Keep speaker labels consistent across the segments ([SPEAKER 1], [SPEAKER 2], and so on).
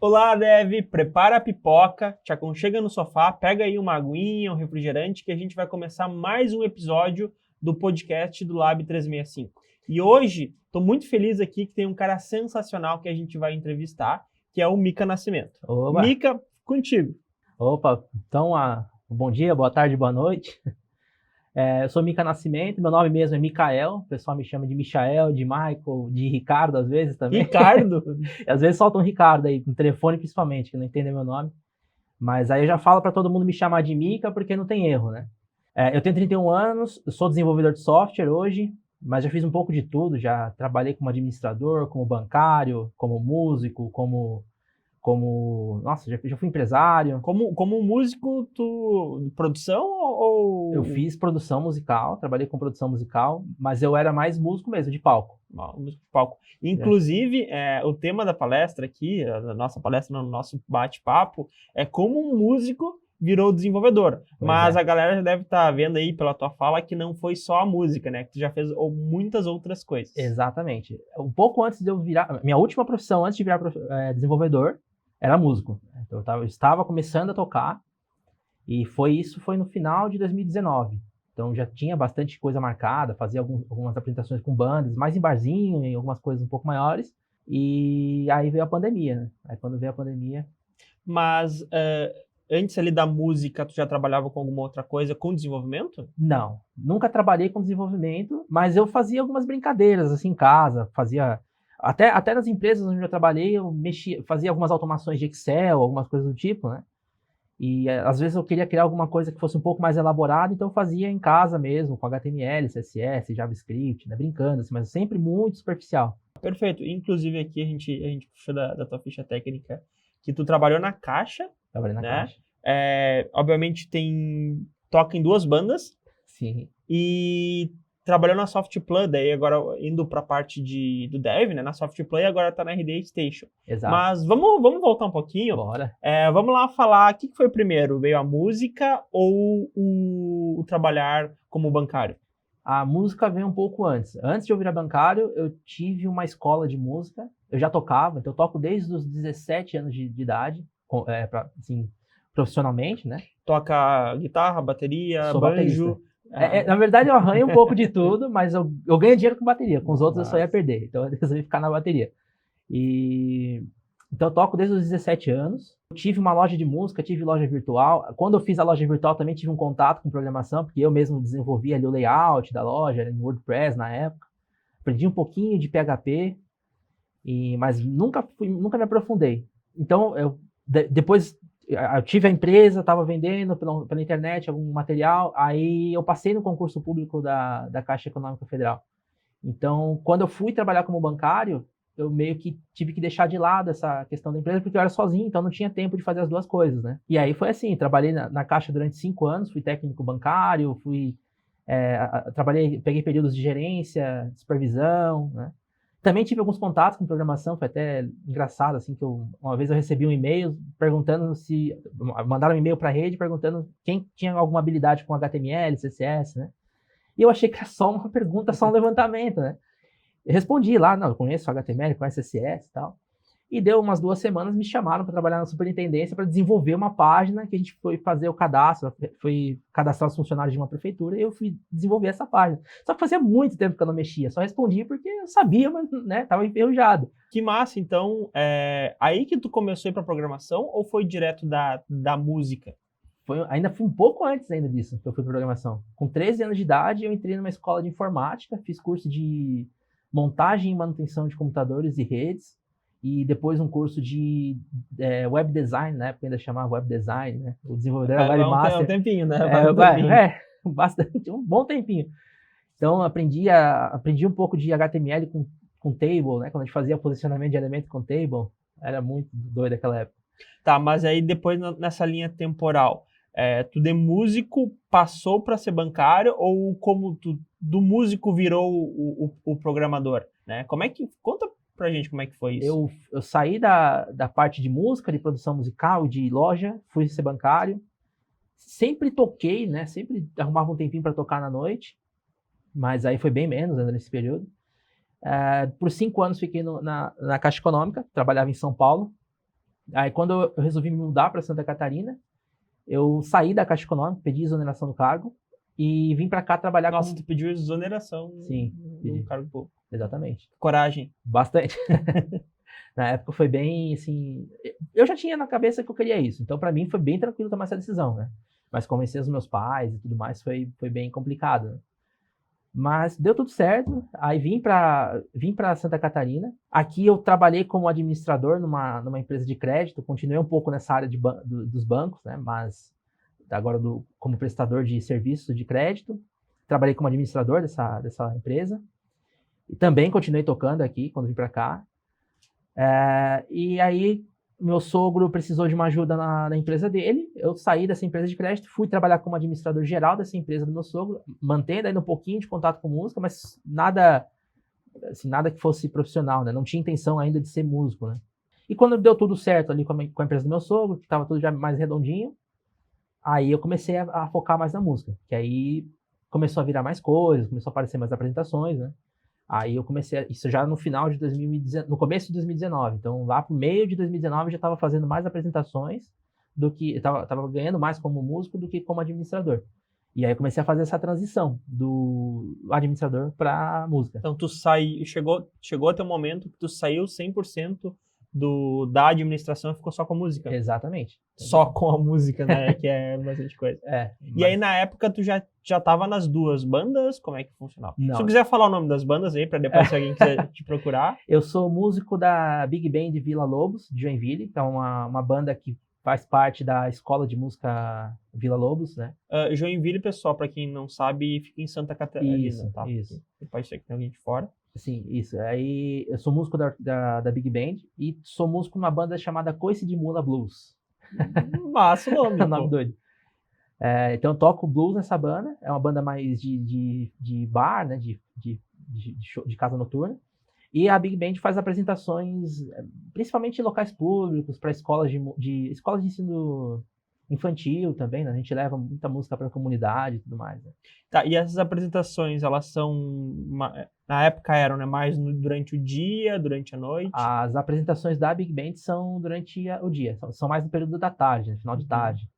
[SPEAKER 1] Olá, Dev, prepara a pipoca, te aconchega no sofá, pega aí uma aguinha, um refrigerante, que a gente vai começar mais um episódio do podcast do Lab 365. E hoje, estou muito feliz aqui que tem um cara sensacional que a gente vai entrevistar, que é o Mika Nascimento.
[SPEAKER 2] Oba.
[SPEAKER 1] Mika, contigo.
[SPEAKER 2] Opa, então, bom dia, boa tarde, boa noite. Eu sou Mika Nascimento, meu nome mesmo é Mikael, o pessoal me chama de Michael, de Michael, de Ricardo às vezes também.
[SPEAKER 1] Ricardo?
[SPEAKER 2] Às vezes soltam Ricardo aí, no telefone principalmente, que não entendem meu nome. Mas aí eu já falo para todo mundo me chamar de Mika, porque não tem erro, né? Eu tenho 31 anos, eu sou desenvolvedor de software hoje, mas já fiz um pouco de tudo, já trabalhei como administrador, como bancário, como músico, nossa, já fui empresário.
[SPEAKER 1] Como músico, tu produção ou...
[SPEAKER 2] Eu fiz produção musical, trabalhei com produção musical, mas eu era mais músico mesmo, de palco.
[SPEAKER 1] Músico de palco. Inclusive, o tema da palestra aqui, da nossa palestra, no nosso bate-papo, é como um músico virou desenvolvedor. Mas a galera já deve estar vendo aí pela tua fala que não foi só a música, né? Que tu já fez muitas outras coisas.
[SPEAKER 2] Exatamente. Um pouco antes de eu virar... Minha última profissão, antes de virar desenvolvedor, era músico. Então, eu estava começando a tocar, e foi no final de 2019. Então já tinha bastante coisa marcada, fazia algumas apresentações com bandas, mais em barzinho, em algumas coisas um pouco maiores. E aí veio a pandemia, né? Aí quando veio a pandemia...
[SPEAKER 1] Mas antes ali da música, tu já trabalhava com alguma outra coisa, com desenvolvimento?
[SPEAKER 2] Não, nunca trabalhei com desenvolvimento, mas eu fazia algumas brincadeiras assim em casa, fazia... Até nas empresas onde eu trabalhei, eu fazia algumas automações de Excel, algumas coisas do tipo, né? E às vezes eu queria criar alguma coisa que fosse um pouco mais elaborada, então eu fazia em casa mesmo, com HTML, CSS, JavaScript, né, brincando, assim, mas sempre muito superficial.
[SPEAKER 1] Perfeito. Inclusive aqui a gente puxou da tua ficha técnica que tu trabalhou na Caixa.
[SPEAKER 2] Trabalhei na Caixa.
[SPEAKER 1] Obviamente toca em duas bandas.
[SPEAKER 2] Sim.
[SPEAKER 1] E trabalhou na Softplay, daí agora indo para a parte do Dev, né, na Softplay, agora tá na RD Station.
[SPEAKER 2] Exato.
[SPEAKER 1] Mas vamos voltar um pouquinho.
[SPEAKER 2] Bora.
[SPEAKER 1] Vamos lá falar, o que foi primeiro? Veio a música ou o trabalhar como bancário?
[SPEAKER 2] A música veio um pouco antes. Antes de eu virar bancário, eu tive uma escola de música. Eu já tocava, então eu toco desde os 17 anos de idade, assim, profissionalmente, né?
[SPEAKER 1] Toca guitarra, bateria,
[SPEAKER 2] Sou
[SPEAKER 1] banjo...
[SPEAKER 2] Na verdade, eu arranho um pouco de tudo, mas eu ganho dinheiro com bateria. Com os outros eu só ia perder. Então eu resolvi ficar na bateria. Então eu toco desde os 17 anos. Eu tive uma loja de música, tive loja virtual. Quando eu fiz a loja virtual, também tive um contato com programação, porque eu mesmo desenvolvi ali o layout da loja, era em WordPress na época. Aprendi um pouquinho de PHP, mas nunca me aprofundei. Então, depois eu tive a empresa, estava vendendo pela internet algum material, aí eu passei no concurso público da Caixa Econômica Federal. Então, quando eu fui trabalhar como bancário, eu meio que tive que deixar de lado essa questão da empresa, porque eu era sozinho, então não tinha tempo de fazer as duas coisas, né? E aí foi assim, trabalhei na Caixa durante 5 anos, fui técnico bancário, peguei períodos de gerência, de supervisão, né? Também tive alguns contatos com programação, foi até engraçado, assim, que uma vez eu recebi um e-mail perguntando mandaram um e-mail para a rede perguntando quem tinha alguma habilidade com HTML, CSS, né? E eu achei que era só uma pergunta, só um levantamento, né? Eu respondi lá, não, eu conheço HTML, conheço CSS e tal. E deu umas 2 semanas, me chamaram para trabalhar na superintendência para desenvolver uma página que a gente foi fazer o cadastro, foi cadastrar os funcionários de uma prefeitura e eu fui desenvolver essa página. Só que fazia muito tempo que eu não mexia, só respondi porque eu sabia, mas né, tava enferrujado.
[SPEAKER 1] Que massa, então, aí que tu começou a ir para programação ou foi direto da música?
[SPEAKER 2] Ainda fui um pouco antes ainda disso que eu fui para programação. Com 13 anos de idade, eu entrei numa escola de informática, fiz curso de montagem e manutenção de computadores e redes, e depois um curso de web design, né? Porque ainda chamava web design, né? O desenvolvedor era webmaster.
[SPEAKER 1] Um tempinho, né?
[SPEAKER 2] Bastante, um bom tempinho. Então, aprendi um pouco de HTML com table, né? Quando a gente fazia posicionamento de elemento com table, era muito doido naquela época.
[SPEAKER 1] Tá, mas aí depois nessa linha temporal, tu de músico passou para ser bancário ou como tu do músico virou o programador, né? Conta pra gente como é que foi isso.
[SPEAKER 2] Eu saí da parte de música, de produção musical, de loja, fui ser bancário. Sempre toquei, né? Sempre arrumava um tempinho para tocar na noite, mas aí foi bem menos, né, nesse período. Por 5 anos fiquei na Caixa Econômica, trabalhava em São Paulo. Aí quando eu resolvi me mudar para Santa Catarina, eu saí da Caixa Econômica, pedi exoneração do cargo e vim para cá trabalhar
[SPEAKER 1] Nossa, tu pediu exoneração
[SPEAKER 2] Sim,
[SPEAKER 1] do
[SPEAKER 2] pedi.
[SPEAKER 1] cargo público.
[SPEAKER 2] Exatamente.
[SPEAKER 1] Coragem.
[SPEAKER 2] Bastante. Na época foi bem, assim... Eu já tinha na cabeça que eu queria isso, então para mim foi bem tranquilo tomar essa decisão, né? Mas convencer os meus pais e tudo mais foi bem complicado, né? Mas deu tudo certo, aí vim para Santa Catarina. Aqui eu trabalhei como administrador numa empresa de crédito, continuei um pouco nessa área dos bancos, né? Mas agora como prestador de serviços de crédito. Trabalhei como administrador dessa empresa. E também continuei tocando aqui quando vim para cá. E aí meu sogro precisou de uma ajuda na empresa dele, eu saí dessa empresa de crédito, fui trabalhar como administrador geral dessa empresa do meu sogro, mantendo ainda um pouquinho de contato com música, mas nada que fosse profissional, né? Não tinha intenção ainda de ser músico, né? E quando deu tudo certo ali com a empresa do meu sogro, que estava tudo já mais redondinho, aí eu comecei a focar mais na música, que aí começou a virar mais coisas, começou a aparecer mais apresentações, né? Aí eu comecei, isso já no final de 2019, no começo de 2019, então lá pro meio de 2019 eu já estava fazendo mais apresentações do que, tava ganhando mais como músico do que como administrador. E aí eu comecei a fazer essa transição do administrador para música.
[SPEAKER 1] Então tu chegou até o momento que tu saiu 100% da administração e ficou só com a música.
[SPEAKER 2] Exatamente.
[SPEAKER 1] Só com a música, né? Que é bastante coisa. E aí na época tu já tava nas duas bandas? Como é que funcionava?
[SPEAKER 2] Não.
[SPEAKER 1] Se tu quiser falar o nome das bandas aí, pra depois se alguém quiser te procurar.
[SPEAKER 2] Eu sou músico da Big Band Vila Lobos, de Joinville, que é uma banda que faz parte da Escola de Música Vila Lobos, né?
[SPEAKER 1] Joinville, pessoal, pra quem não sabe, fica em Santa Catarina,
[SPEAKER 2] Isso,
[SPEAKER 1] tá?
[SPEAKER 2] isso.
[SPEAKER 1] Pode ser que tem alguém de fora.
[SPEAKER 2] Sim, isso. Aí eu sou músico da Big Band e sou músico numa banda chamada Coice de Mula Blues.
[SPEAKER 1] Massa o nome.
[SPEAKER 2] Nome doido. Então eu toco blues nessa banda, é uma banda mais de bar, né? De casa noturna. E a Big Band faz apresentações, principalmente em locais públicos, para escolas escolas de ensino infantil também, né? A gente leva muita música para a comunidade e tudo mais. Né?
[SPEAKER 1] Tá, e essas apresentações, elas são, na época eram, né, mais durante o dia, durante a noite?
[SPEAKER 2] As apresentações da Big Band são durante o dia, são mais no período da tarde, no final de tarde.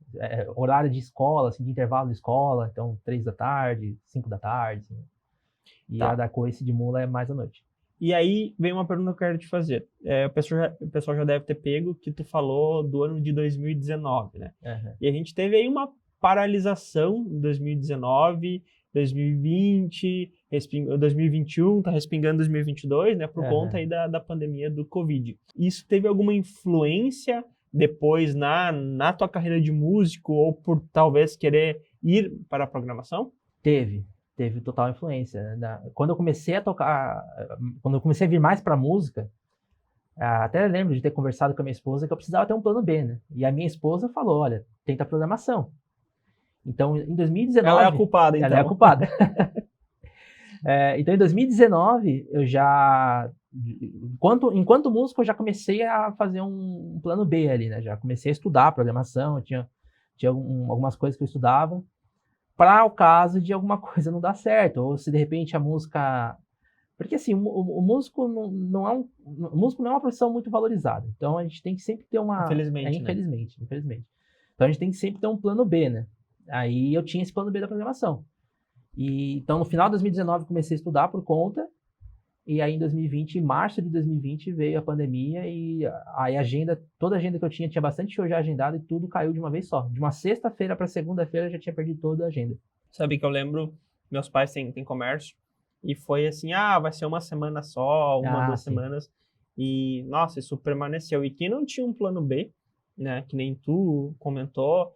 [SPEAKER 2] Horário de escola, assim, de intervalo de escola, então 3 da tarde, 5 da tarde. Assim. E
[SPEAKER 1] Tá.
[SPEAKER 2] a da Coice de Mula é mais à noite.
[SPEAKER 1] E aí vem uma pergunta que eu quero te fazer. O pessoal já deve ter pego que tu falou do ano de 2019, né?
[SPEAKER 2] Uhum.
[SPEAKER 1] E a gente teve aí uma paralisação em 2019, 2020, 2021, tá respingando 2022, né? Por conta aí da pandemia do Covid. Isso teve alguma influência depois na tua carreira de músico ou por talvez querer ir para a programação?
[SPEAKER 2] Teve total influência. Quando eu comecei a tocar, quando eu comecei a vir mais pra música, até lembro de ter conversado com a minha esposa que eu precisava ter um plano B, né? E a minha esposa falou, olha, tenta programação. Então, em 2019...
[SPEAKER 1] Ela é a culpada, então.
[SPEAKER 2] Ela é a culpada. Então, em 2019, eu já... Enquanto músico, eu já comecei a fazer um plano B ali, né? Já comecei a estudar programação, tinha algumas coisas que eu estudava, para o caso de alguma coisa não dar certo, ou se de repente a música... Porque assim, o músico não é uma profissão muito valorizada, então a gente tem que sempre ter uma...
[SPEAKER 1] Infelizmente,
[SPEAKER 2] infelizmente. Então a gente tem que sempre ter um plano B, né? Aí eu tinha esse plano B da programação. Então no final de 2019 comecei a estudar por conta, e aí em 2020, em março de 2020, veio a pandemia e aí toda a agenda que eu tinha bastante show já agendado e tudo caiu de uma vez só. De uma sexta-feira para segunda-feira eu já tinha perdido toda a agenda.
[SPEAKER 1] Sabe que eu lembro, meus pais têm comércio, e foi assim, vai ser uma semana só, duas semanas, e nossa, isso permaneceu. E quem não tinha um plano B, né, que nem tu comentou,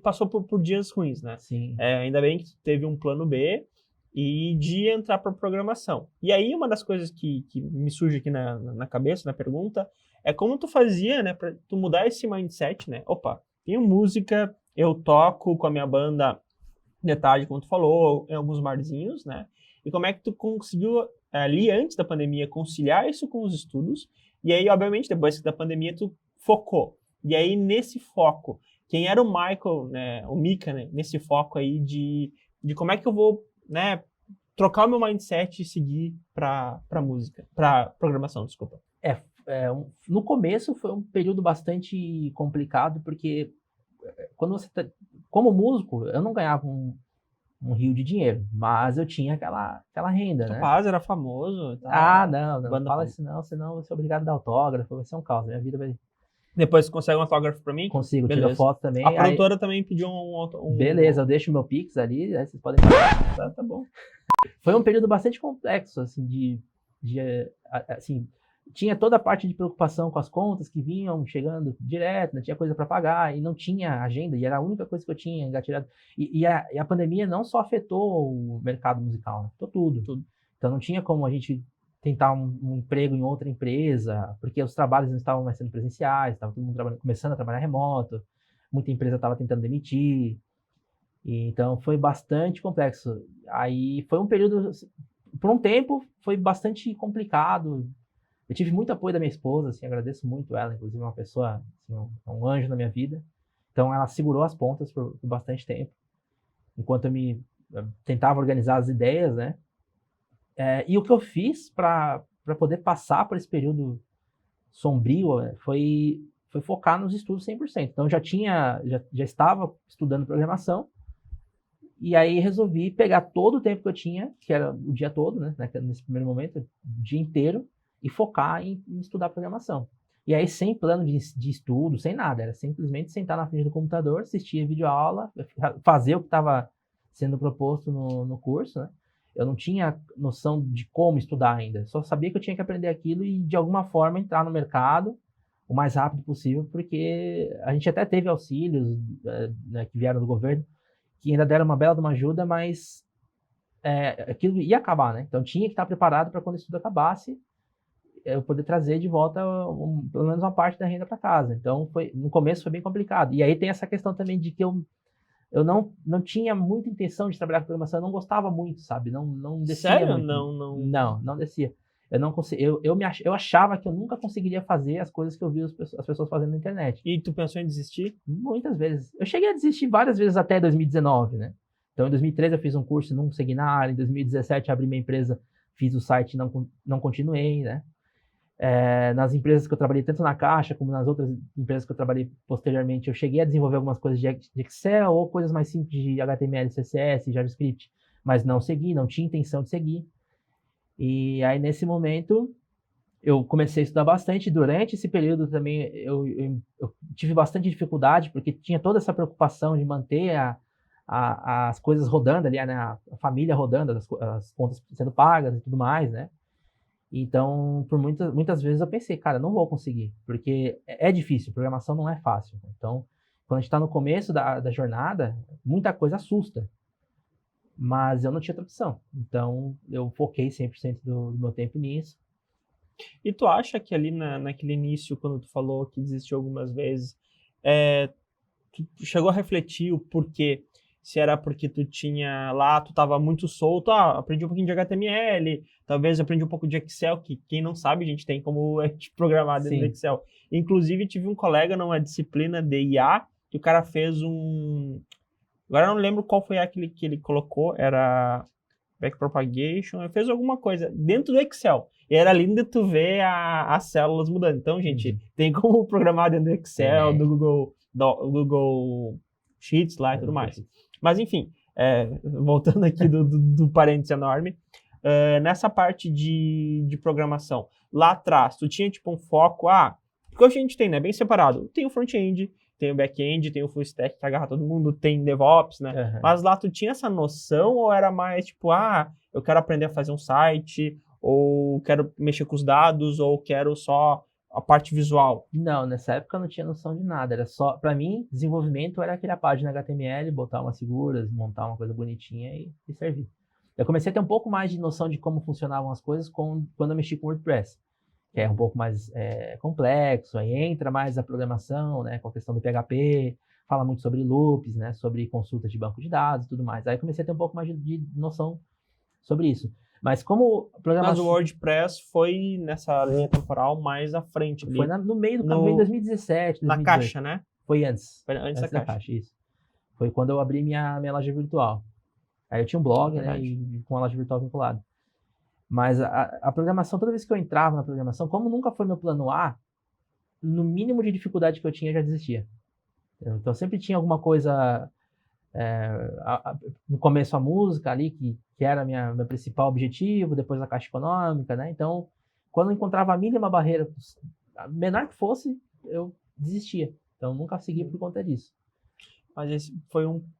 [SPEAKER 1] passou por dias ruins, né?
[SPEAKER 2] Sim.
[SPEAKER 1] Ainda bem que teve um plano B, e de entrar para programação. E aí uma das coisas que me surge aqui na cabeça, na pergunta, é como tu fazia, né, para tu mudar esse mindset, né? Opa, tenho música, eu toco com a minha banda de tarde, como tu falou, em alguns barzinhos, né? E como é que tu conseguiu, ali antes da pandemia, conciliar isso com os estudos? E aí, obviamente, depois da pandemia, tu focou. E aí, nesse foco, quem era o Michael, né, o Mika, né, nesse foco aí de como é que eu vou, né, trocar o meu mindset e seguir para música, para programação, desculpa.
[SPEAKER 2] No começo foi um período bastante complicado, porque quando você como músico, eu não ganhava um rio de dinheiro, mas eu tinha aquela renda, né?
[SPEAKER 1] Topaz era famoso, tá?
[SPEAKER 2] Não fala isso não, senão eu vou ser obrigado a dar autógrafo, vai ser um caos, minha vida vai...
[SPEAKER 1] Depois você consegue um autógrafo pra mim?
[SPEAKER 2] Consigo, tira
[SPEAKER 1] Beleza.
[SPEAKER 2] foto também.
[SPEAKER 1] A produtora também pediu
[SPEAKER 2] Beleza, eu deixo meu Pix ali, aí vocês podem pagar. Tá bom. Foi um período bastante complexo, assim, assim, tinha toda a parte de preocupação com as contas que vinham chegando direto, né? Tinha coisa para pagar e não tinha agenda, e era a única coisa que eu tinha engatilhado. E a pandemia não só afetou o mercado musical, né? Afetou tudo. Então não tinha como a gente tentar um emprego em outra empresa, porque os trabalhos não estavam mais sendo presenciais, estava todo mundo começando a trabalhar remoto, muita empresa estava tentando demitir, e então foi bastante complexo. Aí foi um período, por um tempo, foi bastante complicado. Eu tive muito apoio da minha esposa, assim, agradeço muito ela, inclusive uma pessoa, assim, um anjo na minha vida. Então ela segurou as pontas por bastante tempo, enquanto eu tentava organizar as ideias, né? E o que eu fiz para poder passar por esse período sombrio foi focar nos estudos 100%. Então já estava estudando programação, e aí resolvi pegar todo o tempo que eu tinha, que era o dia todo, né, nesse primeiro momento, o dia inteiro, e focar em estudar programação. E aí sem plano de estudo, sem nada, era simplesmente sentar na frente do computador, assistir a videoaula, fazer o que estava sendo proposto no curso, né? Eu não tinha noção de como estudar ainda, só sabia que eu tinha que aprender aquilo e de alguma forma entrar no mercado o mais rápido possível, porque a gente até teve auxílios, né, que vieram do governo, que ainda deram uma bela de uma ajuda, mas aquilo ia acabar, né? Então tinha que estar preparado para quando o estudo acabasse, eu poder trazer de volta pelo menos uma parte da renda para casa. Então no começo foi bem complicado. E aí tem essa questão também de que eu não tinha muita intenção de trabalhar com programação, eu não gostava muito, sabe? Não descia.
[SPEAKER 1] Sério?
[SPEAKER 2] muito.
[SPEAKER 1] Não
[SPEAKER 2] Descia. Eu não consegui, eu achava que eu nunca conseguiria fazer as coisas que eu vi as pessoas fazendo na internet.
[SPEAKER 1] E tu pensou em desistir?
[SPEAKER 2] Muitas vezes. Eu cheguei a desistir várias vezes até 2019, né? Então, em 2013 eu fiz um curso e não segui na área. Em 2017 abri minha empresa, fiz o site e não continuei, né? Nas empresas que eu trabalhei, tanto na Caixa como nas outras empresas que eu trabalhei posteriormente, eu cheguei a desenvolver algumas coisas de Excel ou coisas mais simples de HTML, CSS, JavaScript, mas não segui, não tinha intenção de seguir. E aí, nesse momento, eu comecei a estudar bastante. Durante esse período também, eu tive bastante dificuldade, porque tinha toda essa preocupação de manter as coisas rodando ali, né? A família rodando, as contas sendo pagas e tudo mais, né? Então, por muitas vezes eu pensei, cara, não vou conseguir, porque é difícil, programação não é fácil. Então, quando a gente está no começo da jornada, muita coisa assusta. Mas eu não tinha outra opção. Então, eu foquei 100% do meu tempo nisso.
[SPEAKER 1] E tu acha que ali naquele início, quando tu falou que desistiu algumas vezes, tu chegou a refletir o porquê? Se era porque tu tava muito solto, aprendi um pouquinho de HTML, talvez aprendi um pouco de Excel, que quem não sabe, a gente tem como programar dentro do Excel. Inclusive, tive um colega numa disciplina de IA, que o cara fez agora eu não lembro qual foi aquele que ele colocou, era backpropagation, ele fez alguma coisa dentro do Excel. E era lindo tu ver as células mudando. Então, gente, tem como programar dentro do Excel, do Google Sheets lá e tudo mais. Mas, enfim, voltando aqui do parênteses enorme, nessa parte de programação, lá atrás, tu tinha tipo um foco, porque hoje a gente tem, né, bem separado, tem o front-end, tem o back-end, tem o full stack que agarra todo mundo, tem DevOps, né? Uhum. Mas lá tu tinha essa noção ou era mais tipo, eu quero aprender a fazer um site, ou quero mexer com os dados, ou quero só a parte visual?
[SPEAKER 2] Não, nessa época eu não tinha noção de nada, era só, para mim, desenvolvimento era aquela página HTML, botar umas figuras, montar uma coisa bonitinha e servir. Eu comecei a ter um pouco mais de noção de como funcionavam as coisas quando eu mexi com WordPress, que é um pouco mais complexo, aí entra mais a programação, né, com a questão do PHP, fala muito sobre loops, né, sobre consultas de banco de dados e tudo mais. Aí comecei a ter um pouco mais de noção sobre isso. Mas como programação...
[SPEAKER 1] Mas o WordPress foi nessa linha temporal mais à frente.
[SPEAKER 2] Foi no meio do caminho, em 2017, 2018.
[SPEAKER 1] Na Caixa, né?
[SPEAKER 2] Foi antes.
[SPEAKER 1] Foi antes da Caixa,
[SPEAKER 2] isso. Foi quando eu abri minha loja virtual. Aí eu tinha um blog, né, e com a loja virtual vinculada. Mas a programação, toda vez que eu entrava na programação, como nunca foi meu plano A, no mínimo de dificuldade que eu tinha, eu já desistia. Então sempre tinha alguma coisa, no começo a música ali, que era meu principal objetivo, depois a Caixa Econômica, né? Então, quando eu encontrava a mínima barreira, a menor que fosse, eu desistia. Então, nunca segui por conta disso.
[SPEAKER 1] Mas esse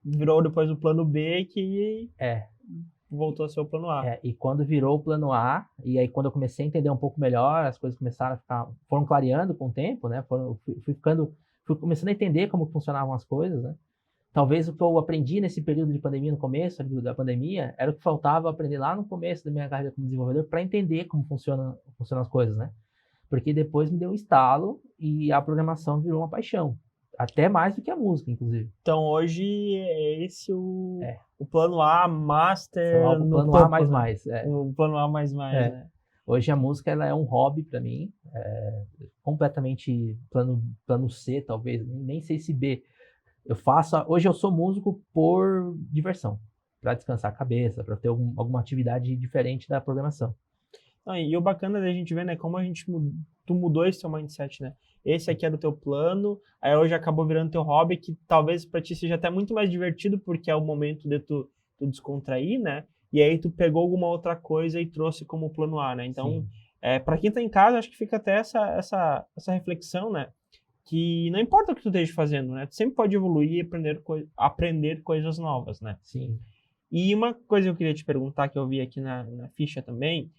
[SPEAKER 1] virou depois o plano B que voltou a ser o plano A.
[SPEAKER 2] E quando virou o plano A, e aí quando eu comecei a entender um pouco melhor, as coisas começaram a foram clareando com o tempo, né? Fui começando a entender como funcionavam as coisas, né? Talvez o que eu aprendi nesse período de pandemia, no começo da pandemia, era o que faltava aprender lá no começo da minha carreira como desenvolvedor para entender como funcionam as coisas, né? Porque depois me deu um estalo e a programação virou uma paixão. Até mais do que a música, inclusive.
[SPEAKER 1] Então hoje é esse o plano A, Master,
[SPEAKER 2] o plano A mais mais.
[SPEAKER 1] O plano A mais mais, né?
[SPEAKER 2] Hoje a música ela é um hobby para mim, completamente plano C, talvez, nem sei se B. Hoje eu sou músico por diversão, para descansar a cabeça, para ter alguma atividade diferente da programação.
[SPEAKER 1] E o bacana da gente ver, né, como tu mudou esse teu mindset, né? Esse aqui era o teu plano, aí hoje acabou virando teu hobby, que talvez para ti seja até muito mais divertido, porque é o momento de tu descontrair, né? E aí tu pegou alguma outra coisa e trouxe como plano A, né? Então, para quem tá em casa, acho que fica até essa reflexão, né? Que não importa o que tu esteja fazendo, né? Tu sempre pode evoluir e aprender coisas novas, né?
[SPEAKER 2] Sim.
[SPEAKER 1] E uma coisa que eu queria te perguntar, que eu vi aqui na ficha também,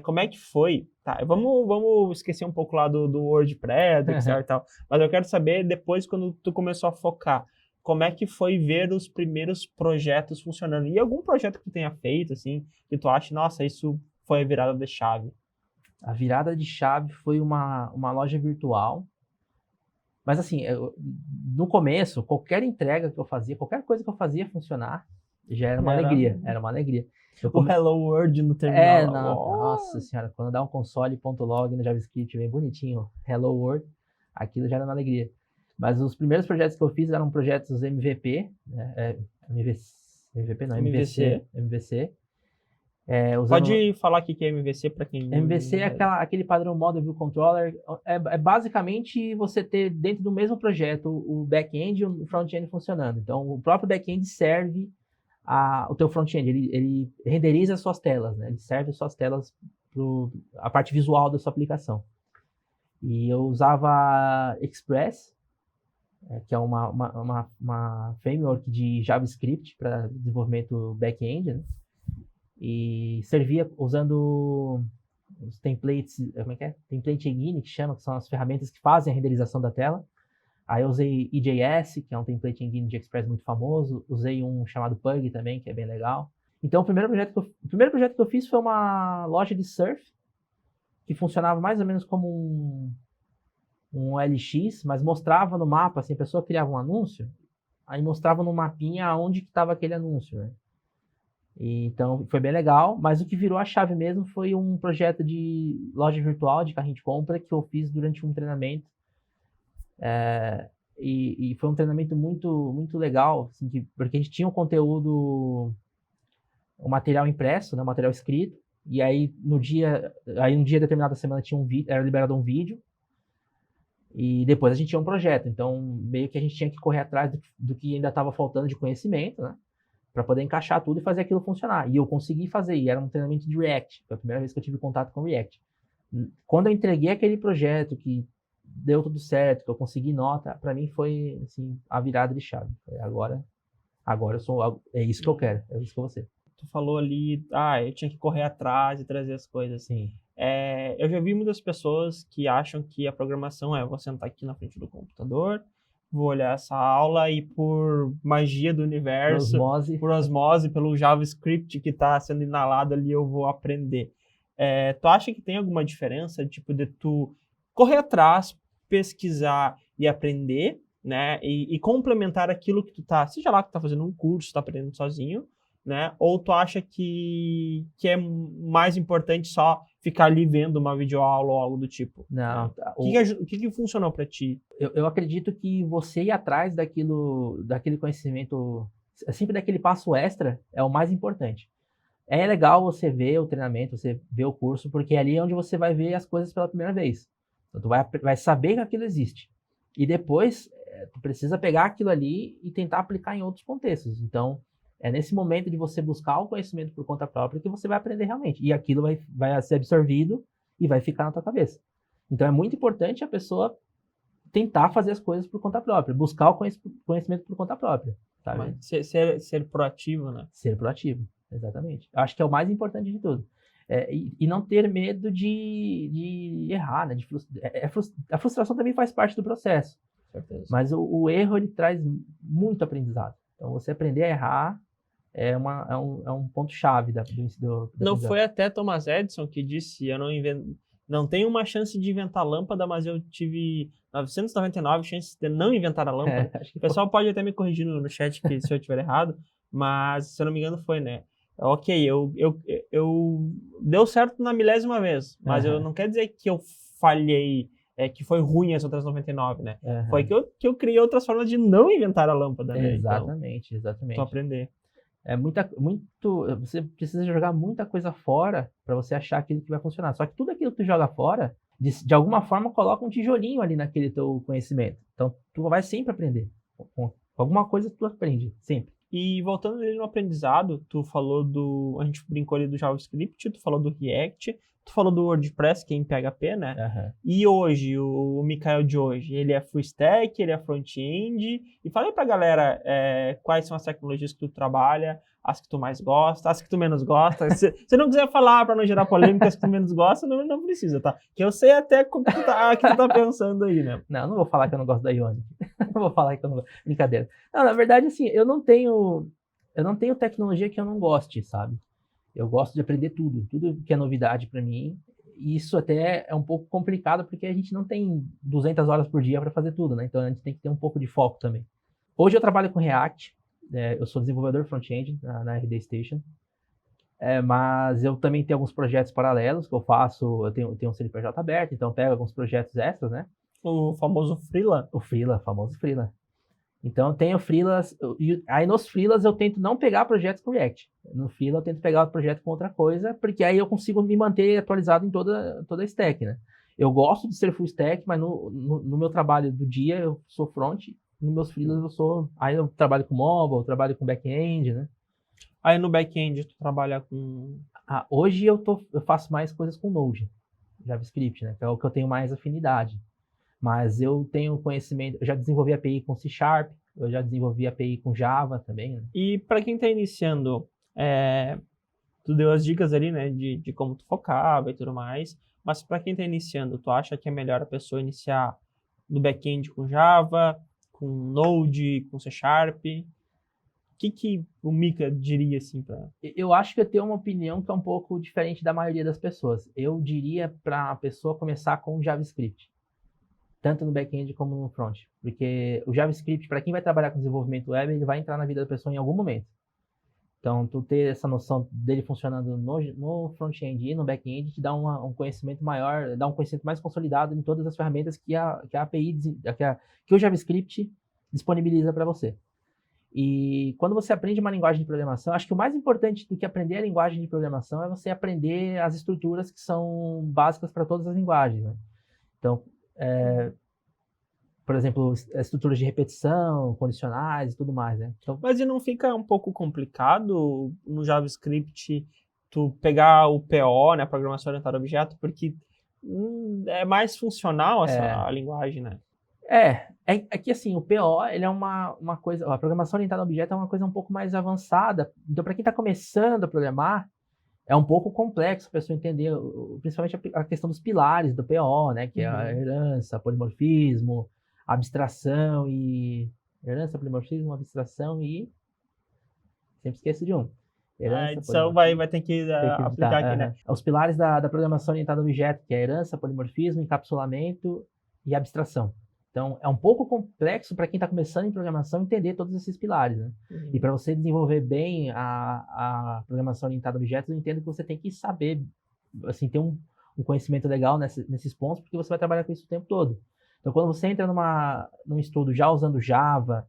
[SPEAKER 1] como é que foi? Tá, vamos esquecer um pouco lá do WordPress, do Excel e tal, mas eu quero saber depois, quando tu começou a focar, como é que foi ver os primeiros projetos funcionando? E algum projeto que tu tenha feito, assim, que tu acha, nossa, isso foi a virada de chave?
[SPEAKER 2] A virada de chave foi uma loja virtual. Mas assim, no começo, qualquer entrega que eu fazia, qualquer coisa que eu fazia funcionar, já era uma alegria. Era uma alegria.
[SPEAKER 1] O Hello World no terminal.
[SPEAKER 2] Nossa senhora, quando dá um console.log no JavaScript bem bonitinho, Hello World, aquilo já era uma alegria. Mas os primeiros projetos que eu fiz eram projetos MVP, né? MVC.
[SPEAKER 1] Pode falar aqui que é MVC para quem...
[SPEAKER 2] MVC é aquele padrão Model View Controller. É basicamente você ter dentro do mesmo projeto o back-end e o front-end funcionando. Então, o próprio back-end serve o teu front-end. Ele renderiza as suas telas, né? Ele serve as suas telas a parte visual da sua aplicação. E eu usava Express, que é uma framework de JavaScript para desenvolvimento back-end, né? E servia usando os templates, Template Engine, que são as ferramentas que fazem a renderização da tela. Aí eu usei EJS, que é um Template Engine de Express muito famoso. Usei um chamado Pug também, que é bem legal. Então o primeiro projeto que eu fiz foi uma loja de surf, que funcionava mais ou menos como um LX, mas mostrava no mapa, assim, a pessoa criava um anúncio, aí mostrava no mapinha onde que estava aquele anúncio, né? Então, foi bem legal, mas o que virou a chave mesmo foi um projeto de loja virtual, de carrinho de compra, que eu fiz durante um treinamento. E foi um treinamento muito, muito legal, assim, porque a gente tinha um conteúdo, um material impresso, né, um material escrito, e aí um dia determinado da semana tinha era liberado um vídeo, e depois a gente tinha um projeto. Então, meio que a gente tinha que correr atrás do que ainda estava faltando de conhecimento, né? Para poder encaixar tudo e fazer aquilo funcionar. E eu consegui fazer, e era um treinamento de React. Foi a primeira vez que eu tive contato com React. Quando eu entreguei aquele projeto, que deu tudo certo, que eu consegui nota, para mim foi, assim, a virada de chave. Agora é isso que eu quero, é isso que eu vou ser.
[SPEAKER 1] Tu falou ali, eu tinha que correr atrás e trazer as coisas.
[SPEAKER 2] Sim.
[SPEAKER 1] Eu já vi muitas pessoas que acham que a programação eu vou sentar aqui na frente do computador, vou olhar essa aula e por magia do universo, por osmose, pelo JavaScript que está sendo inalado ali, eu vou aprender. Tu acha que tem alguma diferença, tipo, de tu correr atrás, pesquisar e aprender, né, e complementar aquilo que tu tá, seja lá que tu tá fazendo um curso, tá aprendendo sozinho, né, ou tu acha que é mais importante só ficar ali vendo uma videoaula ou algo do tipo?
[SPEAKER 2] Não.
[SPEAKER 1] Né? O que funcionou para ti?
[SPEAKER 2] Eu acredito que você ir atrás daquele conhecimento, sempre daquele passo extra, é o mais importante. É legal você ver o treinamento, você ver o curso, porque ali é onde você vai ver as coisas pela primeira vez. Então, tu vai saber que aquilo existe. E depois, tu precisa pegar aquilo ali e tentar aplicar em outros contextos. Então, é nesse momento de você buscar o conhecimento por conta própria que você vai aprender realmente. E aquilo vai ser absorvido e vai ficar na tua cabeça. Então, é muito importante a pessoa tentar fazer as coisas por conta própria, buscar o conhecimento por conta própria, sabe?
[SPEAKER 1] Ser proativo, né?
[SPEAKER 2] Ser proativo, exatamente. Eu acho que é o mais importante de tudo. E não ter medo de errar, né? A frustração também faz parte do processo.
[SPEAKER 1] Certeza.
[SPEAKER 2] Mas o erro, ele traz muito aprendizado. Então, você aprender a errar é um ponto-chave do
[SPEAKER 1] Não foi até Thomas Edison que disse, não tenho uma chance de inventar a lâmpada, mas eu tive 999 chances de não inventar a lâmpada. O pessoal pode até me corrigir no chat se eu estiver errado, mas se eu não me engano foi, né? Ok, eu deu certo na 1000ª vez, mas eu não quer dizer que eu falhei, que foi ruim as outras 99, né? Foi que eu criei outras formas de não inventar a lâmpada, né?
[SPEAKER 2] Exatamente, então, exatamente.
[SPEAKER 1] Então aprender.
[SPEAKER 2] Você precisa jogar muita coisa fora para você achar aquilo que vai funcionar. Só que tudo aquilo que tu joga fora, de alguma forma, coloca um tijolinho ali naquele teu conhecimento. Então, tu vai sempre aprender. Com alguma coisa tu aprende, sempre.
[SPEAKER 1] E voltando ali no aprendizado, a gente brincou ali do JavaScript, tu falou do React, tu falou do WordPress, que é em PHP, né? E hoje, o Mikael de hoje, ele é full stack, ele é front-end. E fala aí pra galera quais são as tecnologias que tu trabalha, as que tu mais gosta, as que tu menos gosta. Se não quiser falar pra não gerar polêmica, as que tu menos gosta, não precisa, tá? Que eu sei até o que tu tá pensando aí, né?
[SPEAKER 2] Não vou falar que eu não gosto da Ionic. Não vou falar que eu não gosto. Brincadeira. Não, na verdade, assim, eu não tenho tecnologia que eu não goste, sabe? Eu gosto de aprender tudo que é novidade para mim. E isso até é um pouco complicado, porque a gente não tem 200 horas por dia para fazer tudo, né? Então a gente tem que ter um pouco de foco também. Hoje eu trabalho com React, eu sou desenvolvedor front-end na RD Station, mas eu também tenho alguns projetos paralelos que eu faço. Eu tenho um CNPJ aberto, então eu pego alguns projetos extras, né?
[SPEAKER 1] O famoso freela.
[SPEAKER 2] O famoso freela. Então, eu tenho freelas, aí nos freelas eu tento não pegar projetos com React. No freela eu tento pegar o projeto com outra coisa, porque aí eu consigo me manter atualizado em toda a stack, né? Eu gosto de ser full stack, mas no meu trabalho do dia eu sou front, nos meus freelas aí eu trabalho com mobile, eu trabalho com back-end, né?
[SPEAKER 1] Aí no back-end tu trabalha com...
[SPEAKER 2] Hoje eu faço mais coisas com Node, JavaScript, né? Que é o que eu tenho mais afinidade. Mas eu tenho conhecimento, eu já desenvolvi API com C#, eu já desenvolvi API com Java também. Né?
[SPEAKER 1] E para quem está iniciando, tu deu as dicas ali, né, de como tu focava e tudo mais, mas para quem está iniciando, tu acha que é melhor a pessoa iniciar no back-end com Java, com Node, com C#? O que o Mika diria assim para...
[SPEAKER 2] Eu acho que eu tenho uma opinião que é um pouco diferente da maioria das pessoas. Eu diria para a pessoa começar com JavaScript. Tanto no back-end como no front. Porque o JavaScript, para quem vai trabalhar com desenvolvimento web, ele vai entrar na vida da pessoa em algum momento. Então, tu ter essa noção dele funcionando no front-end e no back-end te dá um conhecimento maior, dá um conhecimento mais consolidado em todas as ferramentas que a API, que o JavaScript disponibiliza para você. E quando você aprende uma linguagem de programação, acho que o mais importante do que aprender a linguagem de programação é você aprender as estruturas que são básicas para todas as linguagens, né? Então, por exemplo, estruturas de repetição, condicionais e tudo mais, né? Então,
[SPEAKER 1] mas e não fica um pouco complicado no JavaScript tu pegar o PO, né, a programação orientada a objeto, porque é mais funcional a linguagem, né?
[SPEAKER 2] É que assim, o PO, ele é uma coisa, a programação orientada a objeto é uma coisa um pouco mais avançada. Então, para quem está começando a programar, é um pouco complexo a pessoa entender, principalmente a questão dos pilares do PO, né? Que é a herança, polimorfismo, abstração e... Herança, polimorfismo, abstração e... Sempre esqueço de um.
[SPEAKER 1] A edição vai ter que aplicar aqui, né?
[SPEAKER 2] Os pilares da programação orientada a objeto, que é herança, polimorfismo, encapsulamento e abstração. Então, é um pouco complexo para quem está começando em programação entender todos esses pilares, né? E para você desenvolver bem a programação orientada a objetos, eu entendo que você tem que saber, assim, ter um conhecimento legal nesses pontos, porque você vai trabalhar com isso o tempo todo. Então, quando você entra num estudo já usando Java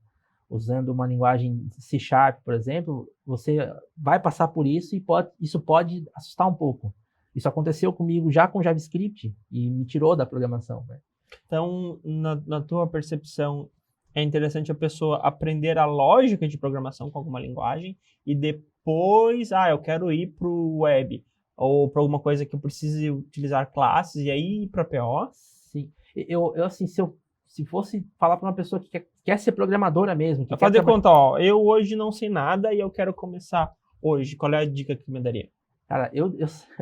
[SPEAKER 2] usando uma linguagem C#, por exemplo, você vai passar por isso e isso pode assustar um pouco. Isso aconteceu comigo já com JavaScript e me tirou da programação, né?
[SPEAKER 1] Então, na tua percepção, é interessante a pessoa aprender a lógica de programação com alguma linguagem e depois, eu quero ir para o web ou para alguma coisa que eu precise utilizar classes e aí ir para PO?
[SPEAKER 2] Sim. Eu assim, se fosse falar para uma pessoa que quer ser programadora mesmo, que
[SPEAKER 1] Vai
[SPEAKER 2] quer
[SPEAKER 1] fazer conta, eu hoje não sei nada e eu quero começar hoje. Qual é a dica que tu me daria?
[SPEAKER 2] Cara,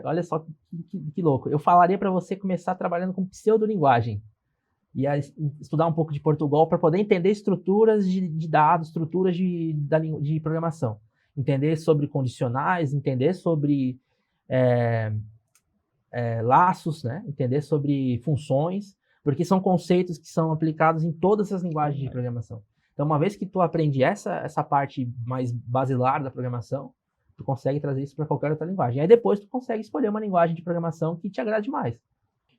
[SPEAKER 2] olha só que louco. Eu falaria para você começar trabalhando com pseudolinguagem e estudar um pouco de Portugal para poder entender estruturas de dados, estruturas de programação. Entender sobre condicionais, entender sobre laços, né? Entender sobre funções, porque são conceitos que são aplicados em todas as linguagens de programação. Então, uma vez que tu aprende essa parte mais basilar da programação, tu consegue trazer isso para qualquer outra linguagem. Aí depois tu consegue escolher uma linguagem de programação que te agrade mais.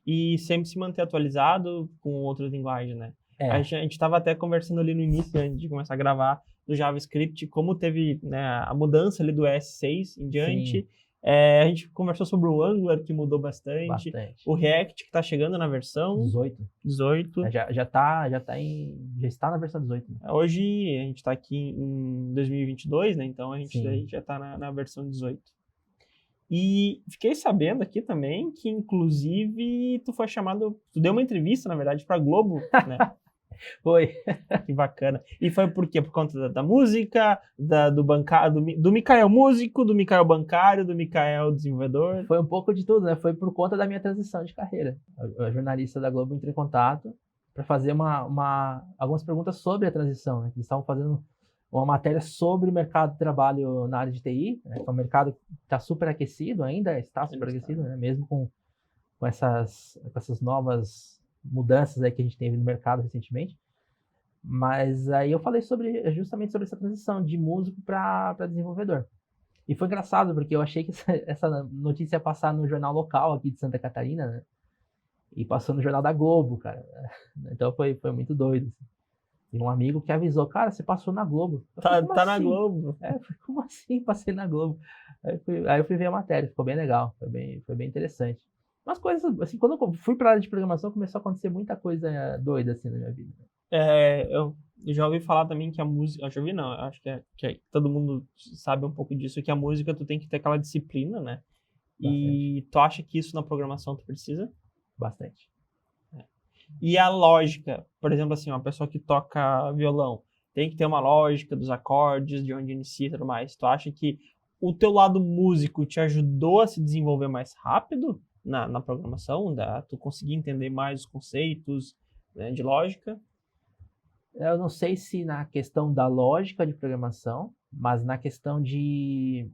[SPEAKER 1] E sempre se manter atualizado com outras linguagens, né? A gente estava até conversando ali no início, antes de começar a gravar, do JavaScript, como teve, né, a mudança ali do ES6 em diante. A gente conversou sobre o Angular, que mudou bastante. O React, que está chegando na versão 18.
[SPEAKER 2] Já está na versão 18. Né?
[SPEAKER 1] Hoje a gente está aqui em 2022, né? Então a gente já está na versão 18. E fiquei sabendo aqui também que, inclusive, tu deu uma entrevista, na verdade, pra Globo, né?
[SPEAKER 2] Foi.
[SPEAKER 1] Que bacana. E foi por quê? Por conta da música, do Mikael músico, do Mikael bancário, do Mikael desenvolvedor?
[SPEAKER 2] Foi um pouco de tudo, né? Foi por conta da minha transição de carreira. A jornalista da Globo entrou em contato para fazer algumas perguntas sobre a transição, né? Eles estavam fazendo uma matéria sobre o mercado de trabalho na área de TI, né? Que é um mercado que está super aquecido, ainda está super aquecido, né? Mesmo com essas novas mudanças aí que a gente teve no mercado recentemente. Mas aí eu falei justamente sobre essa transição de músico para desenvolvedor. E foi engraçado, porque eu achei que essa notícia ia passar no jornal local aqui de Santa Catarina, né? E passou no jornal da Globo, cara. Então foi muito doido. Assim. E um amigo que avisou, cara, você passou na Globo.
[SPEAKER 1] Tá na Globo.
[SPEAKER 2] Como assim passei na Globo? Aí eu fui ver a matéria, ficou bem legal, foi bem interessante. Umas coisas, assim, quando eu fui pra área de programação, começou a acontecer muita coisa doida, assim, na minha vida.
[SPEAKER 1] Eu já ouvi falar também que a música, já ouvi não, acho que todo mundo sabe um pouco disso, que a música tu tem que ter aquela disciplina, né? Bastante. E tu acha que isso na programação tu precisa?
[SPEAKER 2] Bastante.
[SPEAKER 1] E a lógica, por exemplo, assim, uma pessoa que toca violão, tem que ter uma lógica dos acordes, de onde inicia e tudo mais. Tu acha que o teu lado músico te ajudou a se desenvolver mais rápido na programação? Tu conseguir entender mais os conceitos, né, de lógica?
[SPEAKER 2] Eu não sei se na questão da lógica de programação, mas na questão de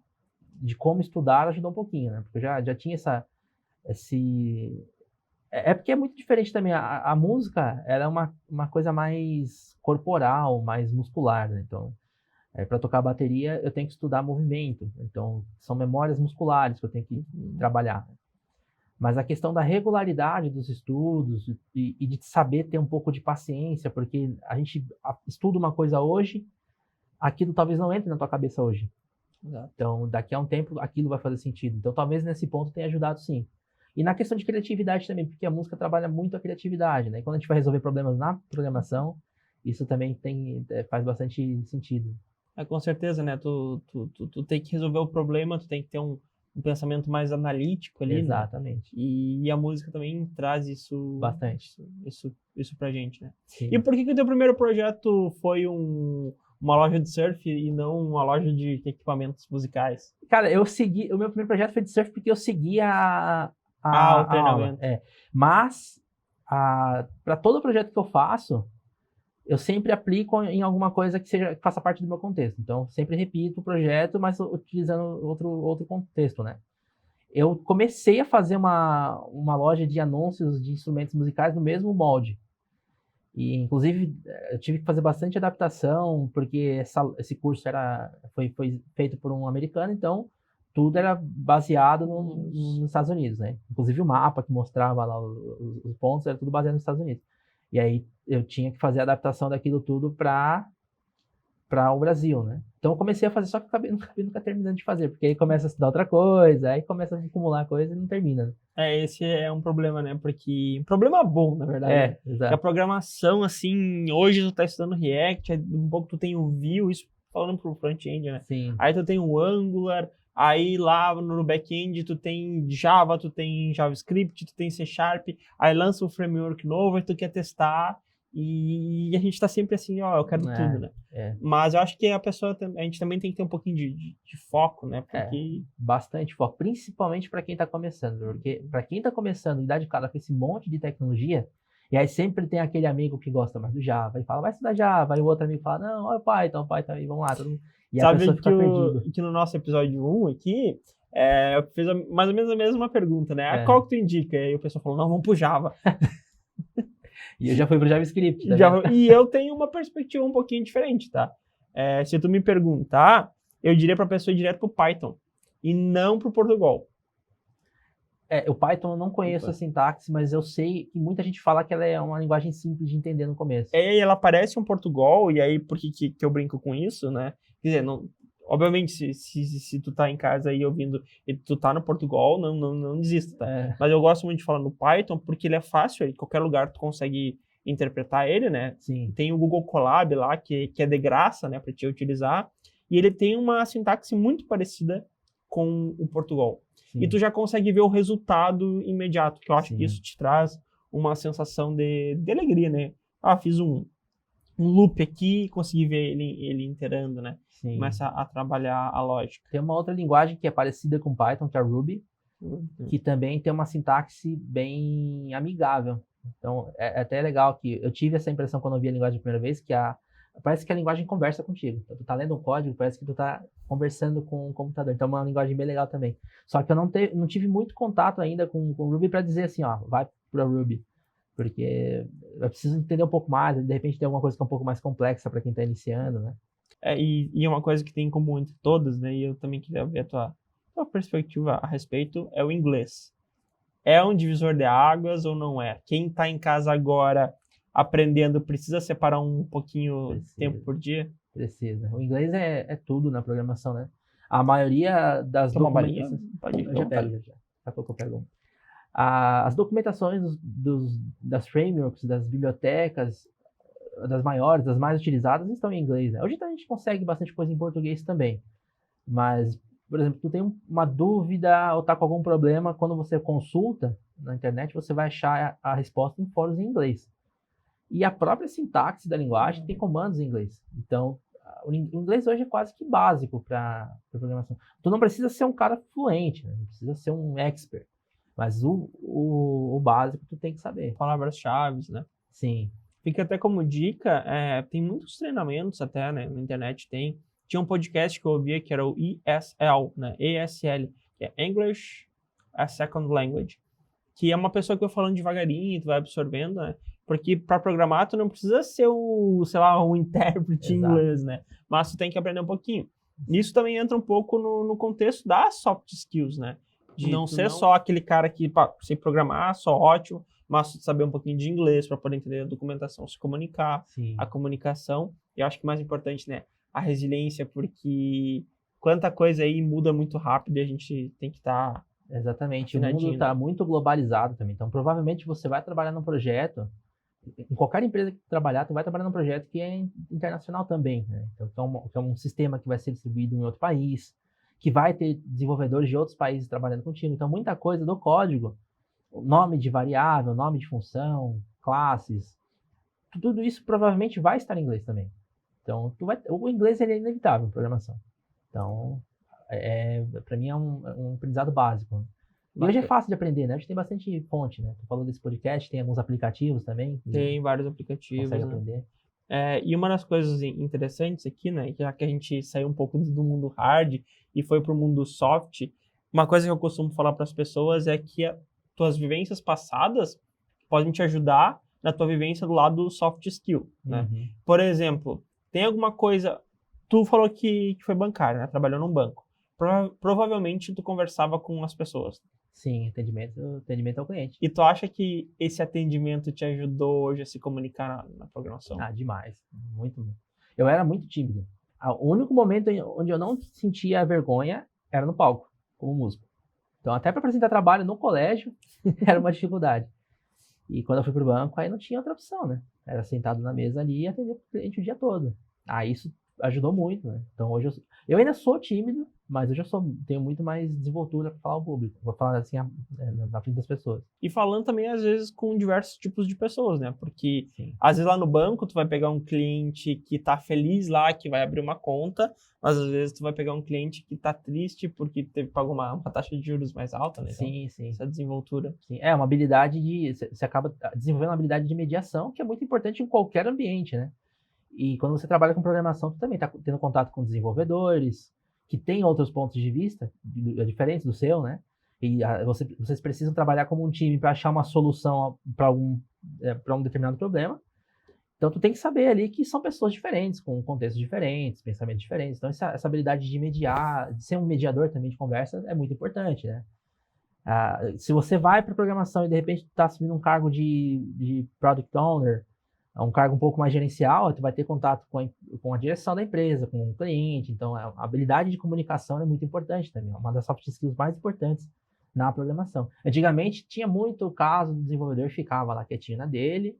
[SPEAKER 2] como estudar ajudou um pouquinho, né? Porque eu já tinha esse... porque é muito diferente também. A música era uma coisa mais corporal, mais muscular, né? Então, para tocar bateria, eu tenho que estudar movimento. Então, são memórias musculares que eu tenho que trabalhar. Mas a questão da regularidade dos estudos e de saber ter um pouco de paciência, porque a gente estuda uma coisa hoje, aquilo talvez não entre na tua cabeça hoje.
[SPEAKER 1] Exato.
[SPEAKER 2] Então, daqui a um tempo, aquilo vai fazer sentido. Então, talvez nesse ponto tenha ajudado, sim. E na questão de criatividade também, porque a música trabalha muito a criatividade, né? E quando a gente vai resolver problemas na programação, isso também faz bastante sentido.
[SPEAKER 1] Com certeza, né? Tu tem que resolver o problema, tu tem que ter um pensamento mais analítico ali,
[SPEAKER 2] exatamente.
[SPEAKER 1] Né? E a música também traz isso
[SPEAKER 2] bastante.
[SPEAKER 1] Isso pra gente, né?
[SPEAKER 2] Sim.
[SPEAKER 1] E por que o teu primeiro projeto foi uma loja de surf e não uma loja de equipamentos musicais?
[SPEAKER 2] Cara, o meu primeiro projeto foi de surf porque eu segui
[SPEAKER 1] o treinamento.
[SPEAKER 2] Mas, para todo projeto que eu faço, eu sempre aplico em alguma coisa que faça parte do meu contexto. Então, sempre repito o projeto, mas utilizando outro contexto, né? Eu comecei a fazer uma loja de anúncios de instrumentos musicais no mesmo molde. E, inclusive, eu tive que fazer bastante adaptação, porque esse curso foi feito por um americano, então tudo era baseado nos Estados Unidos, né? Inclusive o mapa que mostrava lá os pontos era tudo baseado nos Estados Unidos. E aí eu tinha que fazer a adaptação daquilo tudo para para o Brasil, né? Então eu comecei a fazer, só que eu acabei nunca terminando de fazer, porque aí começa a estudar outra coisa, aí começa a acumular coisa e não termina, né?
[SPEAKER 1] Esse é um problema, né? Porque... Um problema bom, na verdade. Né? Que a
[SPEAKER 2] exato.
[SPEAKER 1] programação, assim, hoje tu tá estudando React, um pouco tu tem o Vue, isso falando pro front-end, né?
[SPEAKER 2] Sim.
[SPEAKER 1] Aí tu tem o Angular, aí lá no back-end tu tem Java, tu tem JavaScript, tu tem C Sharp, aí lança um framework novo, aí tu quer testar, e a gente tá sempre assim, ó, eu quero tudo, né? Mas eu acho que a gente também tem que ter um pouquinho de foco, né? Porque...
[SPEAKER 2] bastante foco, principalmente para quem tá começando, porque para quem tá começando e dá de cara com esse monte de tecnologia, e aí sempre tem aquele amigo que gosta mais do Java e fala, vai estudar Java, aí o outro amigo fala, não, olha o Python, aí vamos lá, todo mundo... E a pessoa fica perdida.
[SPEAKER 1] Que no nosso episódio 1 aqui, eu fiz mais ou menos a mesma pergunta, né? Qual que tu indica? E aí o pessoal falou, não, vamos pro Java.
[SPEAKER 2] E eu já fui pro JavaScript.
[SPEAKER 1] E eu tenho uma perspectiva um pouquinho diferente, tá? Se tu me perguntar, eu diria pra pessoa ir direto pro Python e não pro Portugal.
[SPEAKER 2] O Python eu não conheço a sintaxe, mas eu sei que muita gente fala que ela é uma linguagem simples de entender no começo.
[SPEAKER 1] Ela parece um Portugal, e aí por que eu brinco com isso, né? Quer dizer, não, obviamente, se tu tá em casa aí ouvindo e tu tá no Portugal, não desista, tá? Mas eu gosto muito de falar no Python porque ele é fácil, em qualquer lugar tu consegue interpretar ele, né?
[SPEAKER 2] Sim.
[SPEAKER 1] Tem o Google Colab lá, que é de graça, né, pra te utilizar, e ele tem uma sintaxe muito parecida com o Portugal. Sim. E tu já consegue ver o resultado imediato, que eu acho que isso te traz uma sensação de alegria, né? Fiz um loop aqui e consegui ver ele inteirando, né? Sim. Começa a trabalhar a lógica.
[SPEAKER 2] Tem uma outra linguagem que é parecida com Python, que é Ruby, que também tem uma sintaxe bem amigável. Então, é até legal que eu tive essa impressão quando eu vi a linguagem a primeira vez, parece que a linguagem conversa contigo. Então, tu tá lendo um código, parece que tu tá conversando com o computador. Então, é uma linguagem bem legal também. Só que eu não tive muito contato ainda com Ruby para dizer assim, ó, vai para Ruby. Porque eu preciso entender um pouco mais, de repente tem alguma coisa que é um pouco mais complexa para quem está iniciando, né?
[SPEAKER 1] E uma coisa que tem em comum entre todas, né, e eu também queria ver a tua perspectiva a respeito, é o inglês. É um divisor de águas ou não é? Quem está em casa agora aprendendo precisa separar um pouquinho tempo por dia?
[SPEAKER 2] Precisa. O inglês é tudo na programação, né? A maioria das documentações...
[SPEAKER 1] Pode ir,
[SPEAKER 2] já pego. Daqui a pouco eu pego. As documentações das frameworks, das bibliotecas, das maiores, das mais utilizadas, estão em inglês, né? Hoje a gente consegue bastante coisa em português também. Mas, por exemplo, tu tem uma dúvida ou tá com algum problema, quando você consulta na internet, você vai achar a resposta em fóruns em inglês. E a própria sintaxe da linguagem tem comandos em inglês. Então, o inglês hoje é quase que básico para programação. Tu não precisa ser um cara fluente, né? Não precisa ser um expert. Mas o básico tu tem que saber.
[SPEAKER 1] Palavras-chave, né?
[SPEAKER 2] Sim.
[SPEAKER 1] Fica até como dica, tem muitos treinamentos até, né? Na internet tinha um podcast que eu ouvia que era o ESL, né? ESL, que é English as Second Language. Que é uma pessoa que vai falando devagarinho, tu vai absorvendo, né? Porque para programar tu não precisa ser um intérprete em inglês, né? Mas tu tem que aprender um pouquinho. Isso também entra um pouco no contexto das soft skills, né? De não ser só aquele cara que sei programar, só ótimo, mas saber um pouquinho de inglês para poder entender a documentação, se comunicar, a comunicação. E eu acho que o mais importante, né? A resiliência, porque quanta coisa aí muda muito rápido e a gente tem que estar...
[SPEAKER 2] Exatamente, o mundo está muito globalizado também. Então, provavelmente você vai trabalhar num projeto, em qualquer empresa que trabalhar, tu vai trabalhar num projeto que é internacional também, né? Então, que é um sistema que vai ser distribuído em outro país, que vai ter desenvolvedores de outros países trabalhando contigo. Então, muita coisa do código, nome de variável, nome de função, classes, tudo isso provavelmente vai estar em inglês também. Então, o inglês ele é inevitável em programação. Então, para mim é um aprendizado básico. Né? E hoje é fácil de aprender, né? Hoje tem bastante fonte, né? Tu falou desse podcast, tem alguns aplicativos também.
[SPEAKER 1] Tem vários aplicativos.
[SPEAKER 2] Consegue aprender.
[SPEAKER 1] E uma das coisas interessantes aqui, né? Já que a gente saiu um pouco do mundo hard e foi para o mundo soft, uma coisa que eu costumo falar para as pessoas é que tuas vivências passadas podem te ajudar na tua vivência do lado soft skill, né?
[SPEAKER 2] Uhum.
[SPEAKER 1] Por exemplo, tem alguma coisa... Tu falou que foi bancário, né? Trabalhou num banco. Provavelmente tu conversava com as pessoas.
[SPEAKER 2] Sim, atendimento ao cliente.
[SPEAKER 1] E tu acha que esse atendimento te ajudou hoje a se comunicar na programação?
[SPEAKER 2] Demais. Muito. Eu era muito tímido. O único momento onde eu não sentia vergonha era no palco, como músico. Então, até para apresentar trabalho no colégio, era uma dificuldade. E quando eu fui pro banco, aí não tinha outra opção, né? Era sentado na mesa ali e atender o cliente o dia todo. Aí isso ajudou muito, né? Então, hoje eu ainda sou tímido, mas hoje tenho muito mais desenvoltura para falar ao público. Vou falar assim, na frente das pessoas.
[SPEAKER 1] E falando também, às vezes, com diversos tipos de pessoas, né? Porque,
[SPEAKER 2] Sim.
[SPEAKER 1] às vezes, lá no banco, tu vai pegar um cliente que tá feliz lá, que vai abrir uma conta, mas, às vezes, tu vai pegar um cliente que tá triste porque pagou uma taxa de juros mais alta, né? Então,
[SPEAKER 2] Sim, sim.
[SPEAKER 1] essa desenvoltura.
[SPEAKER 2] Sim. É uma habilidade você acaba desenvolvendo uma habilidade de mediação, que é muito importante em qualquer ambiente, né? E quando você trabalha com programação, tu também está tendo contato com desenvolvedores, que têm outros pontos de vista diferentes do seu, né? E vocês precisam trabalhar como um time para achar uma solução para um determinado problema. Então, tu tem que saber ali que são pessoas diferentes, com contextos diferentes, pensamentos diferentes. Então, essa habilidade de mediar, de ser um mediador também de conversa, é muito importante, né? Se você vai para programação e de repente está assumindo um cargo de Product Owner, um cargo um pouco mais gerencial, tu vai ter contato com a direção da empresa, com o cliente. Então, a habilidade de comunicação é muito importante também. É uma das soft skills mais importantes na programação. Antigamente, tinha muito o caso do desenvolvedor ficava lá quietinho na dele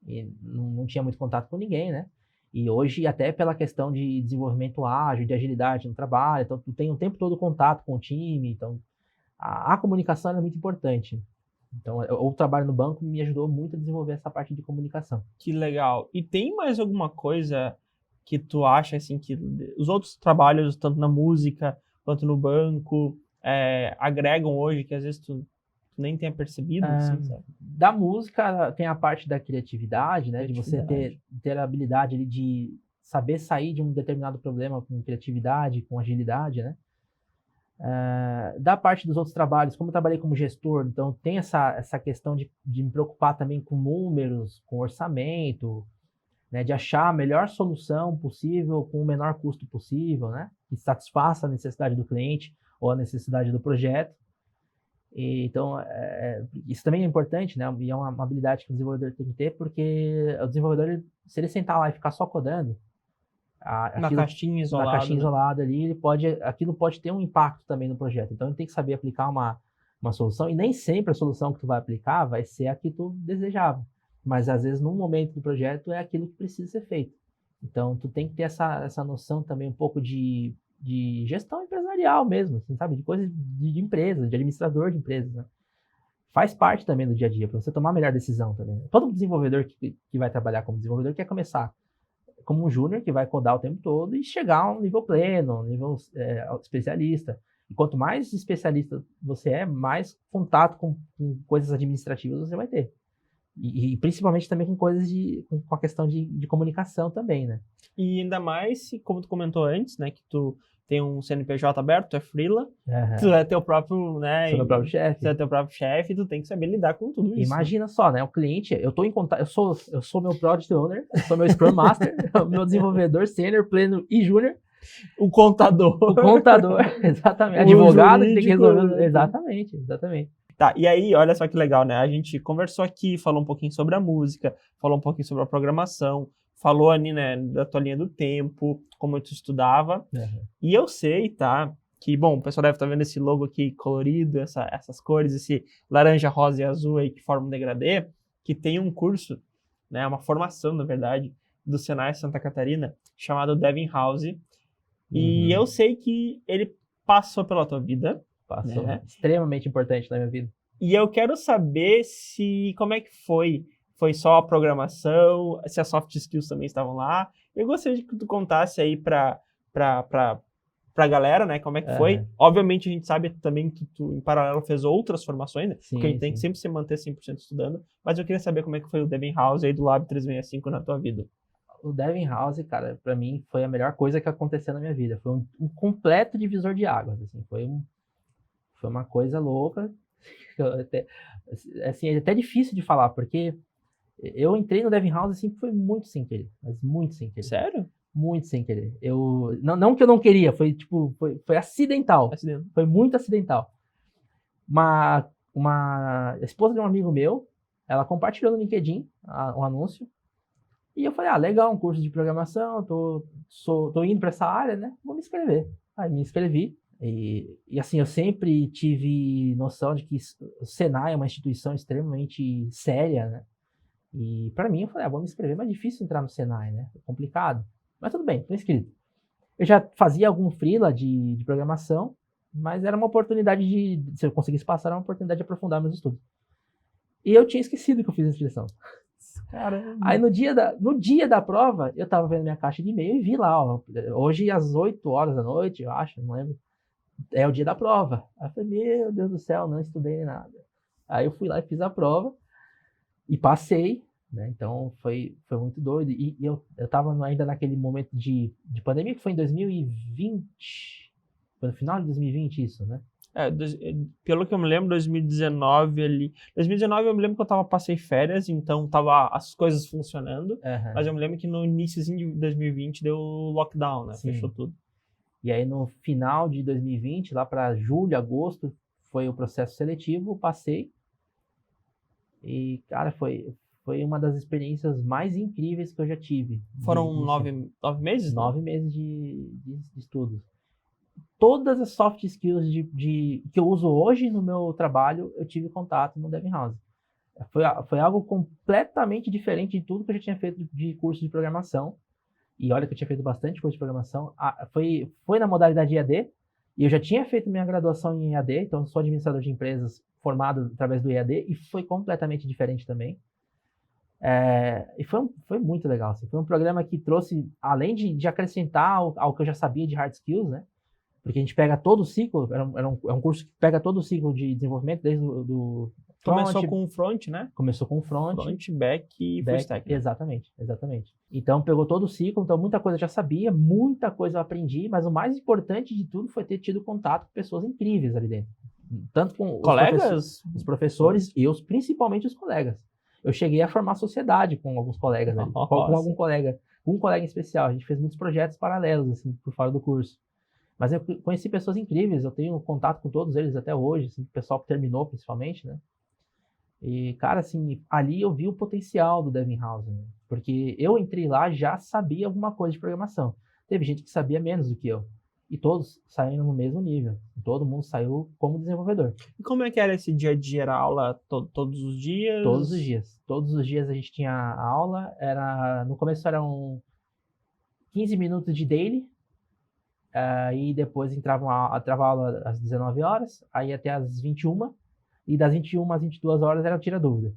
[SPEAKER 2] e não tinha muito contato com ninguém, né? E hoje, até pela questão de desenvolvimento ágil, de agilidade no trabalho, então tu tem o tempo todo contato com o time, então a comunicação é muito importante. Então, o trabalho no banco me ajudou muito a desenvolver essa parte de comunicação.
[SPEAKER 1] Que legal. E tem mais alguma coisa que tu acha, assim, que os outros trabalhos, tanto na música quanto no banco, agregam hoje, que às vezes tu nem tenha percebido, assim, sabe?
[SPEAKER 2] Da música tem a parte da criatividade, né? De você ter a habilidade ali de saber sair de um determinado problema com criatividade, com agilidade, né? Da parte dos outros trabalhos, como eu trabalhei como gestor, então tem essa questão de me preocupar também com números, com orçamento, né, de achar a melhor solução possível com o menor custo possível, né, que satisfaça a necessidade do cliente ou a necessidade do projeto. Então, isso também é importante, né, e é uma habilidade que o desenvolvedor tem que ter, porque o desenvolvedor, se ele sentar lá e ficar só codando,
[SPEAKER 1] na caixinha isolada,
[SPEAKER 2] ali, aquilo pode ter um impacto também no projeto. Então, ele tem que saber aplicar uma solução, e nem sempre a solução que tu vai aplicar vai ser a que tu desejava. Mas, às vezes, num momento do projeto, é aquilo que precisa ser feito. Então, tu tem que ter essa noção também um pouco de gestão empresarial mesmo, assim, sabe? De coisa de empresa, de administrador de empresas, né? Faz parte também do dia a dia, para você tomar a melhor decisão também. Todo desenvolvedor que vai trabalhar como desenvolvedor quer começar como um júnior que vai codar o tempo todo e chegar a um nível pleno, um nível especialista. E quanto mais especialista você é, mais contato com coisas administrativas você vai ter. E principalmente também com coisas com a questão de comunicação também, né?
[SPEAKER 1] E ainda mais, como tu comentou antes, né, que tu tem um CNPJ aberto, tu é freela, tu é teu próprio, né?
[SPEAKER 2] Sou meu próprio chefe.
[SPEAKER 1] Tu é teu próprio chefe, tu tem que saber lidar com tudo isso.
[SPEAKER 2] Imagina só, né? O cliente, eu tô em contato, eu sou meu Product Owner, eu sou meu Scrum Master, meu desenvolvedor sênior, pleno e júnior.
[SPEAKER 1] O contador.
[SPEAKER 2] O contador, exatamente. Advogado que tem que resolver. Exatamente.
[SPEAKER 1] Tá, e aí, olha só que legal, né? A gente conversou aqui, falou um pouquinho sobre a música, falou um pouquinho sobre a programação, falou ali, né, da tua linha do tempo, como tu estudava.
[SPEAKER 2] Uhum.
[SPEAKER 1] E eu sei, tá, que, bom, o pessoal deve estar vendo esse logo aqui colorido, essas cores, esse laranja, rosa e azul aí que forma um degradê, que tem um curso, né, uma formação, na verdade, do Senai Santa Catarina, chamado Devin House. E eu sei que ele passou pela tua vida.
[SPEAKER 2] Passou, né? Extremamente importante na minha vida.
[SPEAKER 1] E eu quero saber como é que foi. Foi só a programação, se as soft skills também estavam lá. Eu gostaria que tu contasse aí pra galera, né, como é que foi. Obviamente a gente sabe também que tu, em paralelo, fez outras formações, né? Porque a gente tem que sempre se manter 100% estudando. Mas eu queria saber como é que foi o Devin House aí do Lab 365 na tua vida.
[SPEAKER 2] O Devin House, cara, pra mim foi a melhor coisa que aconteceu na minha vida. Foi um completo divisor de águas, assim. Foi uma coisa louca. Assim, é até difícil de falar, porque eu entrei no Devin House assim, foi muito sem querer, mas muito sem querer.
[SPEAKER 1] Sério?
[SPEAKER 2] Muito sem querer. Não que eu não queria, foi acidental. Foi muito acidental. Uma esposa de um amigo meu, ela compartilhou no LinkedIn um anúncio E eu falei, legal, um curso de programação, tô indo para essa área, né? Vou me inscrever. Aí me inscrevi. E assim, eu sempre tive noção de que o Senai é uma instituição extremamente séria, né? E para mim, eu falei, vou me inscrever, mas é difícil entrar no Senai, né? É complicado. Mas tudo bem, tô inscrito. Eu já fazia algum freela de programação, mas era uma oportunidade se eu conseguisse passar, era uma oportunidade de aprofundar meus estudos. E eu tinha esquecido que eu fiz a inscrição.
[SPEAKER 1] Caramba.
[SPEAKER 2] Aí no dia da prova, eu tava vendo minha caixa de e-mail e vi lá, ó, hoje às 8 horas da noite, eu acho, não lembro, é o dia da prova. Aí eu falei, meu Deus do céu, não estudei nem nada. Aí eu fui lá e fiz a prova e passei, né? Então foi muito doido. E eu tava ainda naquele momento de pandemia, que foi em 2020, foi no final de 2020 isso, né?
[SPEAKER 1] Pelo que eu me lembro, 2019 ali. 2019 eu me lembro que passei férias, então tava as coisas funcionando. Mas eu me lembro que no iníciozinho de 2020 deu lockdown, né?
[SPEAKER 2] Sim.
[SPEAKER 1] Fechou tudo.
[SPEAKER 2] E aí no final de 2020, lá para julho, agosto, foi o processo seletivo, eu passei. E, cara, foi uma das experiências mais incríveis que eu já tive.
[SPEAKER 1] Foram 9 meses?
[SPEAKER 2] 9 meses de estudos. Todas as soft skills que eu uso hoje no meu trabalho, eu tive contato no Devin House. Foi algo completamente diferente de tudo que eu já tinha feito de curso de programação. E olha que eu tinha feito bastante curso de programação. Foi na modalidade EAD, e eu já tinha feito minha graduação em EAD, então eu sou administrador de empresas formado através do EAD, e foi completamente diferente também. E foi muito legal. Assim. Foi um programa que trouxe, além de acrescentar ao que eu já sabia de hard skills, né? Porque a gente pega todo o ciclo, é um curso que pega todo o ciclo de desenvolvimento, desde do front.
[SPEAKER 1] Começou com o front, né?
[SPEAKER 2] Começou com o front.
[SPEAKER 1] Front, back e full stack. Né?
[SPEAKER 2] Exatamente. Então pegou todo o ciclo, então muita coisa eu já sabia, muita coisa eu aprendi, mas o mais importante de tudo foi ter tido contato com pessoas incríveis ali dentro. Tanto com os professores e principalmente os colegas. Eu cheguei a formar sociedade com alguns colegas ali, com um colega em especial. A gente fez muitos projetos paralelos, assim, por fora do curso. Mas eu conheci pessoas incríveis, eu tenho contato com todos eles até hoje, assim, o pessoal que terminou principalmente, né? E, cara, assim, ali eu vi o potencial do Devin House, né? Porque eu entrei lá já sabia alguma coisa de programação. Teve gente que sabia menos do que eu. E todos saíram no mesmo nível. Todo mundo saiu como desenvolvedor.
[SPEAKER 1] E como é que era esse dia a dia? Era aula todos os dias?
[SPEAKER 2] Todos os dias. Todos os dias a gente tinha aula. No começo eram 15 minutos de daily. Aí depois entrava aula às 19 horas, aí até às 21, e das 21 às 22 horas era tira dúvida.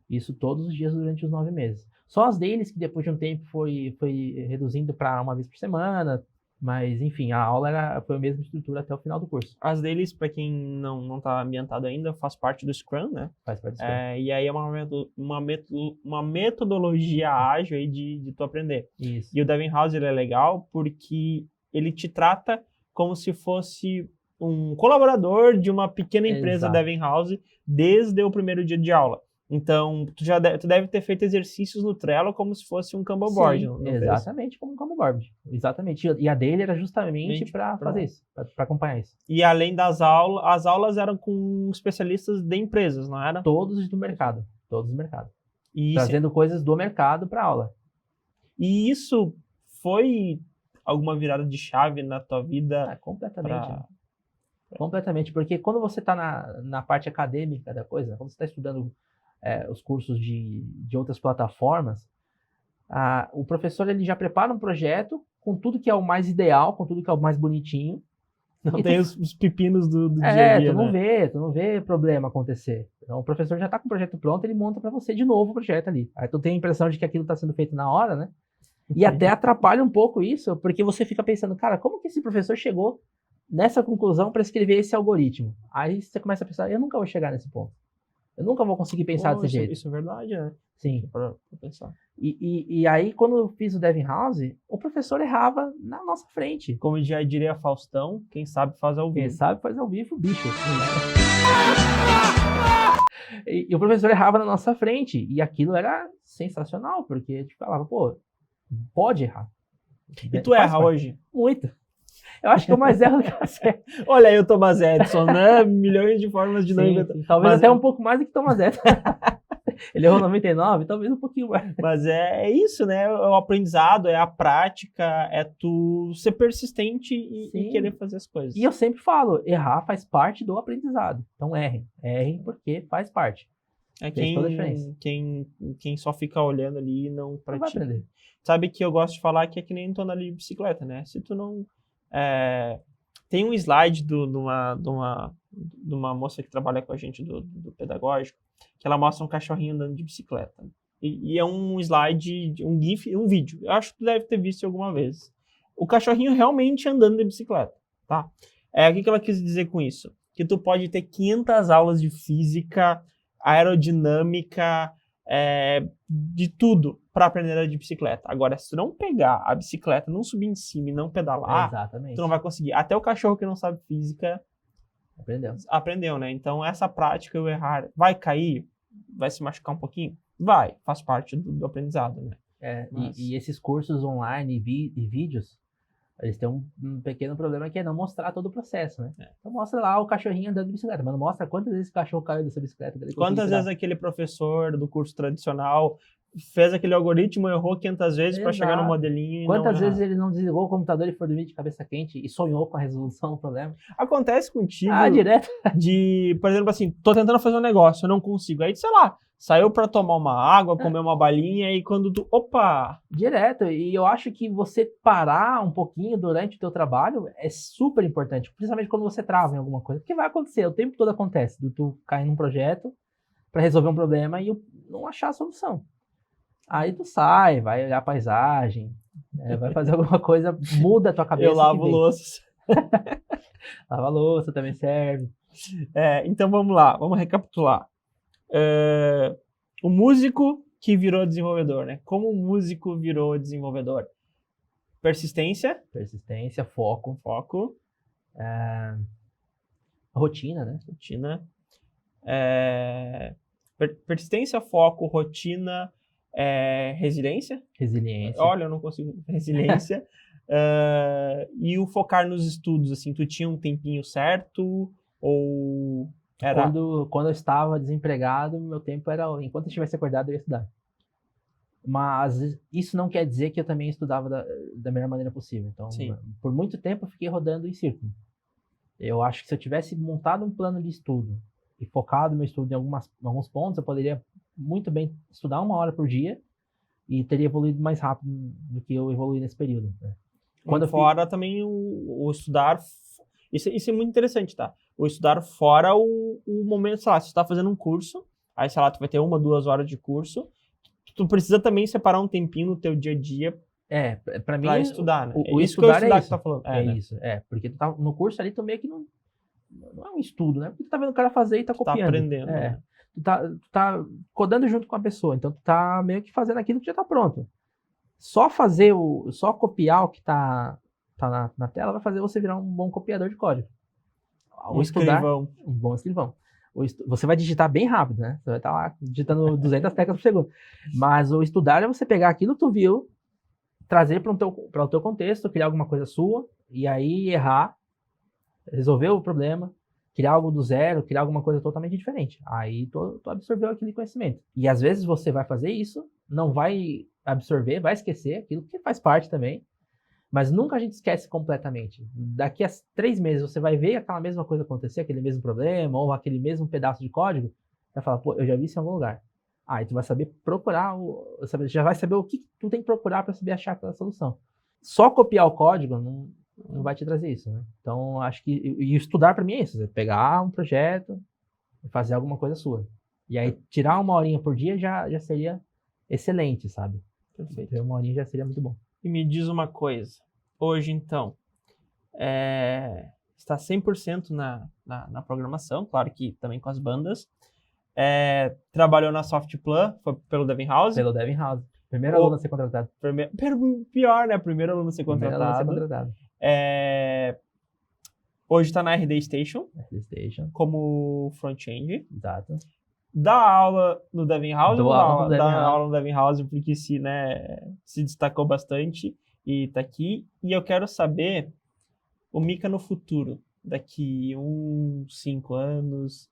[SPEAKER 2] Isso todos os dias durante os 9 meses. Só as dailies que depois de um tempo foi reduzindo para uma vez por semana, mas enfim, a aula foi a mesma estrutura até o final do curso.
[SPEAKER 1] As dailies, para quem não está ambientado ainda, faz parte do Scrum, né?
[SPEAKER 2] Faz parte do Scrum.
[SPEAKER 1] E aí é uma metodologia ágil aí de tu aprender.
[SPEAKER 2] Isso.
[SPEAKER 1] E o Devin House ele é legal porque ele te trata como se fosse um colaborador de uma pequena empresa Devin House desde o primeiro dia de aula. Então, tu deve ter feito exercícios no Trello como se fosse um Kanban board.
[SPEAKER 2] Sim, exatamente como um Kanban board. Exatamente. E a dele era justamente para fazer isso, para acompanhar isso.
[SPEAKER 1] E além das aulas, as aulas eram com especialistas de empresas, não era?
[SPEAKER 2] Todos do mercado. Trazendo coisas do mercado para aula.
[SPEAKER 1] E isso foi alguma virada de chave na tua vida?
[SPEAKER 2] Completamente. Completamente, porque quando você está na parte acadêmica da coisa, quando você está estudando os cursos de outras plataformas, o professor ele já prepara um projeto com tudo que é o mais ideal, com tudo que é o mais bonitinho.
[SPEAKER 1] Não tem os pepinos do dia a dia,
[SPEAKER 2] tu não vê problema acontecer. Então o professor já está com o projeto pronto, ele monta para você de novo o projeto ali. Aí tu tem a impressão de que aquilo está sendo feito na hora, né? E até atrapalha um pouco isso, porque você fica pensando, cara, como que esse professor chegou nessa conclusão para escrever esse algoritmo? Aí você começa a pensar, eu nunca vou chegar nesse ponto. Eu nunca vou conseguir pensar desse jeito.
[SPEAKER 1] Isso é verdade, né?
[SPEAKER 2] Sim.
[SPEAKER 1] Pra pensar.
[SPEAKER 2] E aí, quando eu fiz o Devin House, o professor errava na nossa frente.
[SPEAKER 1] Como já diria Faustão, quem sabe faz ao vivo.
[SPEAKER 2] Quem sabe faz ao vivo, bicho. E o professor errava na nossa frente. E aquilo era sensacional, porque a gente falava, pô, pode errar.
[SPEAKER 1] E tu erra hoje?
[SPEAKER 2] Muito. Eu acho que eu mais erro do que eu acerto.
[SPEAKER 1] Olha aí o Thomas Edison, né? Milhões de formas de não inventar.
[SPEAKER 2] Talvez até um pouco mais do que Thomas Edison. Ele errou 99, talvez um pouquinho mais.
[SPEAKER 1] Mas é isso, né? É o aprendizado, é a prática, é tu ser persistente e
[SPEAKER 2] Sim.
[SPEAKER 1] querer fazer as coisas.
[SPEAKER 2] E eu sempre falo, errar faz parte do aprendizado. Então errem. Errem porque faz parte.
[SPEAKER 1] É
[SPEAKER 2] Fez toda a diferença.
[SPEAKER 1] quem só fica olhando ali e não
[SPEAKER 2] Não vai
[SPEAKER 1] pratica.
[SPEAKER 2] aprender.
[SPEAKER 1] Sabe que eu gosto de falar que é que nem tu andar de bicicleta, né? Se tu não... Tem um slide de uma moça que trabalha com a gente do pedagógico, que ela mostra um cachorrinho andando de bicicleta. E é um slide, um GIF, um vídeo. Eu acho que tu deve ter visto alguma vez. O cachorrinho realmente andando de bicicleta, tá? O que ela quis dizer com isso? Que tu pode ter 500 aulas de física, aerodinâmica, de tudo para aprender a andar de bicicleta. Agora, se tu não pegar a bicicleta, não subir em cima e não pedalar,
[SPEAKER 2] Exatamente.
[SPEAKER 1] tu não vai conseguir. Até o cachorro que não sabe física
[SPEAKER 2] aprendeu,
[SPEAKER 1] né? Então, essa prática, o errar, vai cair? Vai se machucar um pouquinho? Vai, faz parte do aprendizado, né?
[SPEAKER 2] E esses cursos online e vídeos, eles têm um pequeno problema que é não mostrar todo o processo, né? Então mostra lá o cachorrinho andando de bicicleta, mas não mostra quantas vezes o cachorro caiu dessa bicicleta.
[SPEAKER 1] Quantas vezes aquele professor do curso tradicional fez aquele algoritmo, errou 500 vezes para chegar no modelinho e
[SPEAKER 2] quantas vezes ele não desligou o computador e foi dormir de cabeça quente e sonhou com a resolução do problema?
[SPEAKER 1] Acontece contigo
[SPEAKER 2] direto.
[SPEAKER 1] por exemplo, assim, tô tentando fazer um negócio, eu não consigo. Aí, sei lá, saiu para tomar uma água, comer uma balinha e quando tu... Opa!
[SPEAKER 2] Direto. E eu acho que você parar um pouquinho durante o teu trabalho é super importante, principalmente quando você trava em alguma coisa. Porque vai acontecer, o tempo todo acontece, tu cair num projeto para resolver um problema e não achar a solução. Aí tu sai, vai olhar a paisagem, vai fazer alguma coisa, muda a tua cabeça.
[SPEAKER 1] Eu lavo louça.
[SPEAKER 2] Lava louça também serve.
[SPEAKER 1] Então vamos lá, vamos recapitular. O músico que virou desenvolvedor, né? Como o músico virou desenvolvedor? Persistência,
[SPEAKER 2] foco. Rotina, né?
[SPEAKER 1] Persistência, foco, rotina, resiliência. Olha, eu não consigo. Resiliência. E o focar nos estudos, assim, tu tinha um tempinho certo ou era...
[SPEAKER 2] Quando eu estava desempregado, meu tempo era, enquanto eu estivesse acordado, eu ia estudar. Mas isso não quer dizer que eu também estudava da melhor maneira possível. Então,
[SPEAKER 1] Sim.
[SPEAKER 2] Por muito tempo eu fiquei rodando em círculo. Eu acho que se eu tivesse montado um plano de estudo e focado meu estudo em alguns pontos, eu poderia muito bem estudar 1 hora por dia e teria evoluído mais rápido do que eu evoluí nesse período. Né?
[SPEAKER 1] Também o estudar... Isso é muito interessante, tá? O estudar fora o momento, sei lá, se você tá fazendo um curso, aí, sei lá, tu vai ter 1, 2 horas de curso, tu precisa também separar um tempinho no teu dia a dia
[SPEAKER 2] pra mim,
[SPEAKER 1] estudar, né?
[SPEAKER 2] O estudar
[SPEAKER 1] que tu tá falando.
[SPEAKER 2] Isso, porque tu tá no curso ali, tu meio que não é um estudo, né? Porque tu tá vendo o cara fazer e tá copiando.
[SPEAKER 1] Tá aprendendo.
[SPEAKER 2] Né? Tu tá codando junto com a pessoa, então tu tá meio que fazendo aquilo que já tá pronto. Só copiar o que tá na tela vai fazer você virar um bom copiador de código.
[SPEAKER 1] Escrivão.
[SPEAKER 2] Um bom escrivão. Você vai digitar bem rápido, né? Você vai estar lá digitando 200 teclas por segundo. Mas o estudar é você pegar aquilo que tu viu, trazer para o teu contexto, criar alguma coisa sua, e aí errar, resolver o problema, criar algo do zero, criar alguma coisa totalmente diferente. Aí tu absorveu aquele conhecimento. E às vezes você vai fazer isso, não vai absorver, vai esquecer aquilo que faz parte também, mas nunca a gente esquece completamente. Daqui a 3 meses você vai ver aquela mesma coisa acontecer, aquele mesmo problema, ou aquele mesmo pedaço de código, vai falar, pô, eu já vi isso em algum lugar. Aí tu vai saber procurar, já vai saber o que tu tem que procurar para saber achar aquela solução. Só copiar o código não vai te trazer isso, né? Então, acho que... E estudar para mim é isso, você pegar um projeto e fazer alguma coisa sua. E aí, tirar 1 horinha por dia já seria excelente, sabe?
[SPEAKER 1] Perfeito.
[SPEAKER 2] 1 horinha já seria muito bom.
[SPEAKER 1] E me diz uma coisa. Hoje, então, está 100% na programação, claro que também com as bandas. Trabalhou na Softplan, foi pelo Devin House.
[SPEAKER 2] Pelo Devin House. Primeiro aluno a ser contratado.
[SPEAKER 1] Pior, né? Primeiro aluno a ser contratado. Hoje está na RD Station. Como front-end.
[SPEAKER 2] Exato.
[SPEAKER 1] Dá aula no Devin House?
[SPEAKER 2] Dá
[SPEAKER 1] aula no Devin House porque se destacou bastante e tá aqui. E eu quero saber o Mika no futuro, daqui 5 anos.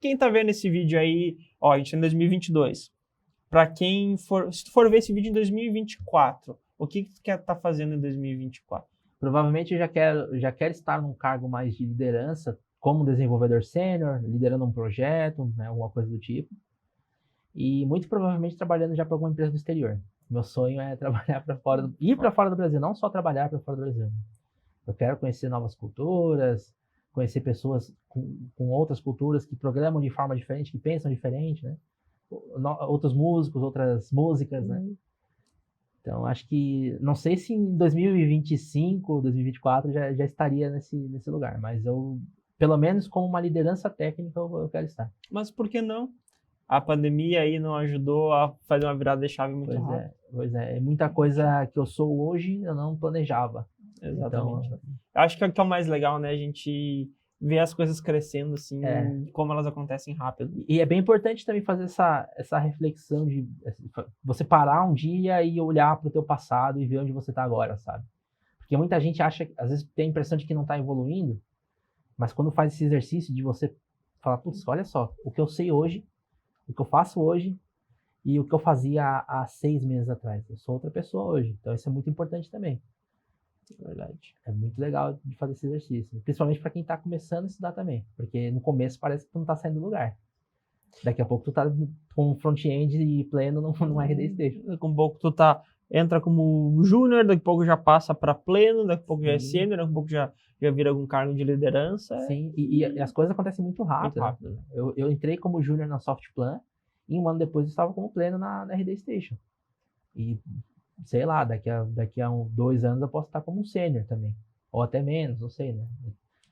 [SPEAKER 1] quem tá vendo esse vídeo aí, ó, a gente tá em 2022. Para quem for, se tu for ver esse vídeo em 2024, o que tu quer estar fazendo em 2024?
[SPEAKER 2] Provavelmente eu já quero estar num cargo mais de liderança, como desenvolvedor sênior, liderando um projeto, né, alguma coisa do tipo. E muito provavelmente trabalhando já para alguma empresa do exterior. Meu sonho é trabalhar para fora, ir para fora do Brasil, não só trabalhar para fora do Brasil. Eu quero conhecer novas culturas, conhecer pessoas com outras culturas que programam de forma diferente, que pensam diferente, né? Outros músicos, outras músicas, né? Então, acho que, não sei se em 2025, 2024 já estaria nesse lugar, mas eu, pelo menos como uma liderança técnica, eu quero estar.
[SPEAKER 1] Mas por que não? A pandemia aí não ajudou a fazer uma virada de chave muito rápida.
[SPEAKER 2] Pois é. Muita coisa que eu sou hoje, eu não planejava.
[SPEAKER 1] Exatamente.
[SPEAKER 2] Então,
[SPEAKER 1] eu acho que é o mais legal, né? A gente ver as coisas crescendo, assim, como elas acontecem rápido.
[SPEAKER 2] E é bem importante também fazer essa reflexão de você parar um dia e olhar para o teu passado e ver onde você está agora, sabe? Porque muita gente acha, às vezes tem a impressão de que não está evoluindo, mas quando faz esse exercício de você falar, putz, olha só, o que eu sei hoje, o que eu faço hoje e o que eu fazia há 6 meses atrás. Eu sou outra pessoa hoje, então isso é muito importante também.
[SPEAKER 1] É verdade.
[SPEAKER 2] É muito legal de fazer esse exercício. Principalmente para quem está começando a estudar também. Porque no começo parece que tu não está saindo do lugar. Daqui a pouco tu tá com front-end e pleno num RD Station.
[SPEAKER 1] Daqui a pouco tu entra como júnior, daqui a pouco já passa para pleno, daqui a pouco já é sênior, daqui a pouco já vira algum cargo de liderança.
[SPEAKER 2] Sim, e as coisas acontecem muito rápido. Muito rápido. Eu entrei como júnior na Softplan e um ano depois eu estava como pleno na RD Station. E sei lá, daqui a 2 anos eu posso estar como um sênior também. Ou até menos, não sei, né?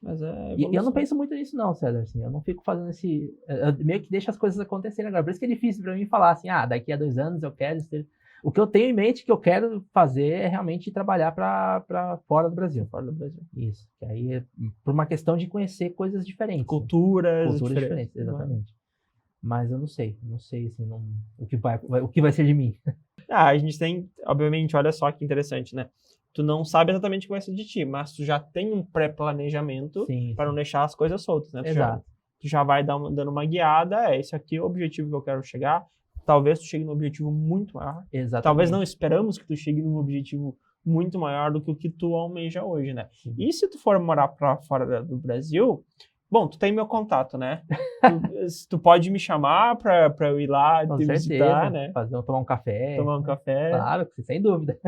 [SPEAKER 1] Mas
[SPEAKER 2] e eu não penso muito nisso não, César, assim, eu não fico fazendo eu meio que deixo as coisas acontecerem agora. Por isso que é difícil para mim falar assim, daqui a 2 anos eu quero o que eu tenho em mente que eu quero fazer é realmente trabalhar para fora do Brasil. Fora do Brasil. Isso. Que aí é por uma questão de conhecer coisas diferentes.
[SPEAKER 1] Culturas
[SPEAKER 2] diferentes, exatamente. Mas eu não sei assim, o que vai ser de mim.
[SPEAKER 1] A gente tem, obviamente, olha só que interessante, né? Tu não sabe exatamente o que vai ser de ti, mas tu já tem um pré-planejamento para não deixar as coisas soltas, né?
[SPEAKER 2] Exato.
[SPEAKER 1] Tu já vai dando uma guiada, esse aqui é o objetivo que eu quero chegar. Talvez tu chegue num objetivo muito maior.
[SPEAKER 2] Exatamente.
[SPEAKER 1] Talvez não esperamos que tu chegue num objetivo muito maior do que o que tu almeja hoje, né? Sim. E se tu for morar para fora do Brasil, bom, tu tem meu contato, né? tu pode me chamar para eu ir lá te visitar, né?
[SPEAKER 2] Tomar um café.
[SPEAKER 1] Tomar um café.
[SPEAKER 2] Claro, sem dúvida.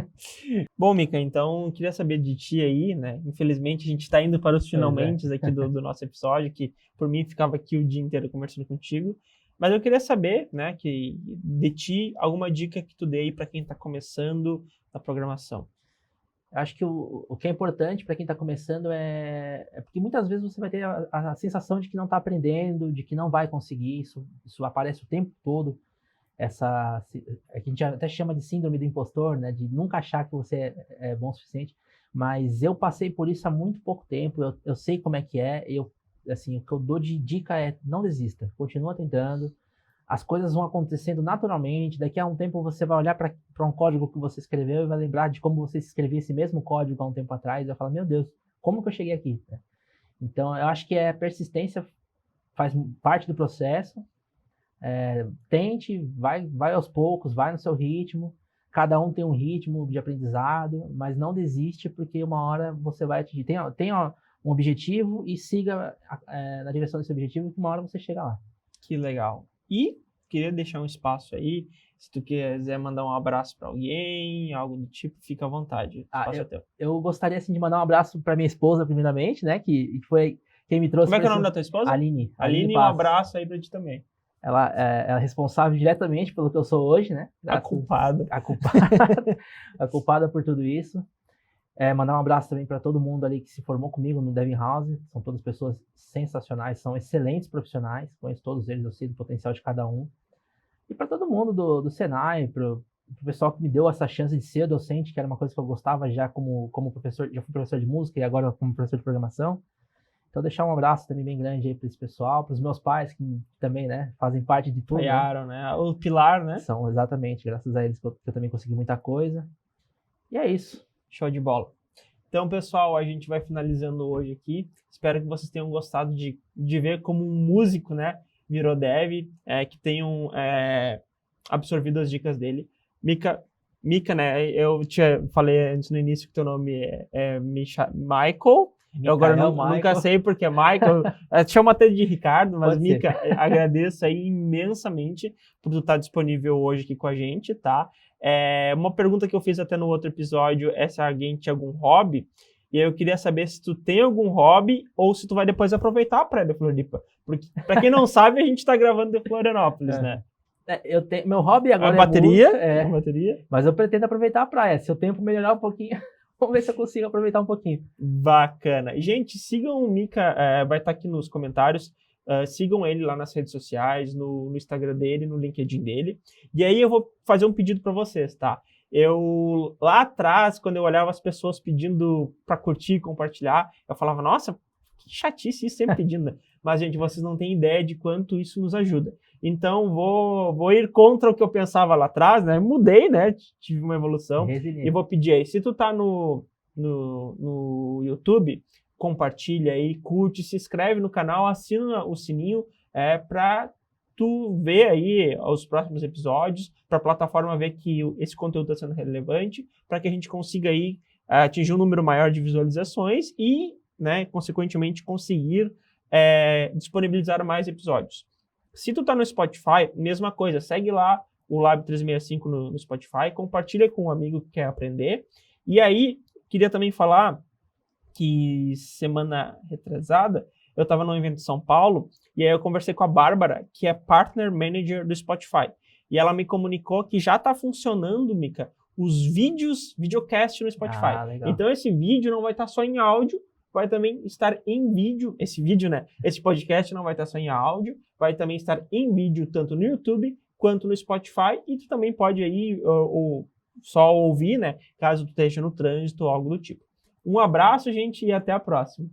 [SPEAKER 1] Bom, Mica, então queria saber de ti aí, né? Infelizmente a gente está indo para os finalmente aqui do nosso episódio, que por mim ficava aqui o dia inteiro conversando contigo. Mas eu queria saber, né, que de ti, alguma dica que tu dê aí para quem está começando na programação.
[SPEAKER 2] Acho que o que é importante para quem está começando é porque muitas vezes você vai ter a sensação de que não está aprendendo, de que não vai conseguir, isso aparece o tempo todo, que a gente até chama de síndrome do impostor, né, de nunca achar que você é bom o suficiente, mas eu passei por isso há muito pouco tempo, eu sei como é que é, assim, o que eu dou de dica é não desista, continua tentando, as coisas vão acontecendo naturalmente, daqui a um tempo você vai olhar para um código que você escreveu e vai lembrar de como você escrevia esse mesmo código há um tempo atrás e vai falar, meu Deus, como que eu cheguei aqui? Então, eu acho que persistência faz parte do processo, tente, vai aos poucos, vai no seu ritmo, cada um tem um ritmo de aprendizado, mas não desiste porque uma hora você vai atingir, tenha um objetivo e siga na direção desse objetivo que uma hora você chega lá.
[SPEAKER 1] Que legal. E queria deixar um espaço aí, se tu quiser mandar um abraço para alguém, algo do tipo, fica à vontade.
[SPEAKER 2] Eu gostaria assim, de mandar um abraço para minha esposa, primeiramente, né, que foi quem me trouxe...
[SPEAKER 1] Como é que é o nome da tua esposa?
[SPEAKER 2] Aline.
[SPEAKER 1] Aline, um abraço aí para ti também.
[SPEAKER 2] Ela é responsável diretamente pelo que eu sou hoje, né?
[SPEAKER 1] A culpada.
[SPEAKER 2] A culpada por tudo isso. Mandar um abraço também para todo mundo ali que se formou comigo no Devin House. São todas pessoas sensacionais, são excelentes profissionais. Conheço todos eles, eu sei do potencial de cada um. E para todo mundo do Senai, para o pessoal que me deu essa chance de ser docente, que era uma coisa que eu gostava já como professor, já fui professor de música e agora como professor de programação. Então deixar um abraço também bem grande aí para esse pessoal, para os meus pais que também, né, fazem parte de tudo.
[SPEAKER 1] Apoiaram, né? O pilar, né?
[SPEAKER 2] São, exatamente, graças a eles que eu também consegui muita coisa. E é isso.
[SPEAKER 1] Show de bola. Então, pessoal, a gente vai finalizando hoje aqui. Espero que vocês tenham gostado de ver como um músico, né, virou dev, que tenham absorvido as dicas dele. Mika, né? Eu te falei antes no início que teu nome é Michael. Eu agora nunca sei porque é Michael. Chama até de Ricardo, mas Mika, agradeço aí imensamente por tu estar disponível hoje aqui com a gente, tá? Uma pergunta que eu fiz até no outro episódio é se alguém tinha algum hobby. E aí eu queria saber se tu tem algum hobby ou se tu vai depois aproveitar a praia da Floripa. Porque, pra quem não sabe, a gente tá gravando de Florianópolis, né?
[SPEAKER 2] Eu tenho, meu hobby agora
[SPEAKER 1] bateria,
[SPEAKER 2] é bateria, mas eu pretendo aproveitar a praia. Se o tempo melhorar um pouquinho, vamos ver se eu consigo aproveitar um pouquinho.
[SPEAKER 1] Bacana. Gente, sigam o Mika, vai estar aqui nos comentários. Sigam ele lá nas redes sociais, no Instagram dele, no LinkedIn dele. E aí eu vou fazer um pedido para vocês, tá? Eu, lá atrás, quando eu olhava as pessoas pedindo para curtir e compartilhar, eu falava, nossa, que chatice isso, sempre pedindo. Mas, gente, vocês não têm ideia de quanto isso nos ajuda. Então, vou ir contra o que eu pensava lá atrás, né? Mudei, né? Tive uma evolução. E vou pedir aí, se tu tá no YouTube, compartilha aí, curte, se inscreve no canal, assina o sininho para tu ver aí os próximos episódios, para a plataforma ver que esse conteúdo está sendo relevante, para que a gente consiga aí atingir um número maior de visualizações e, né, consequentemente, conseguir disponibilizar mais episódios. Se tu tá no Spotify, mesma coisa, segue lá o Lab 365 no Spotify, compartilha com um amigo que quer aprender. E aí, queria também falar que semana retrasada, eu estava num evento em São Paulo, e aí eu conversei com a Bárbara, que é Partner Manager do Spotify. E ela me comunicou que já está funcionando, Mika, os videocast no Spotify. Então esse vídeo não vai estar só em áudio, vai também estar em vídeo, esse podcast não vai estar só em áudio, vai também estar em vídeo tanto no YouTube quanto no Spotify, e tu também pode aí só ouvir, né, caso tu esteja no trânsito ou algo do tipo. Um abraço, gente, e até a próxima.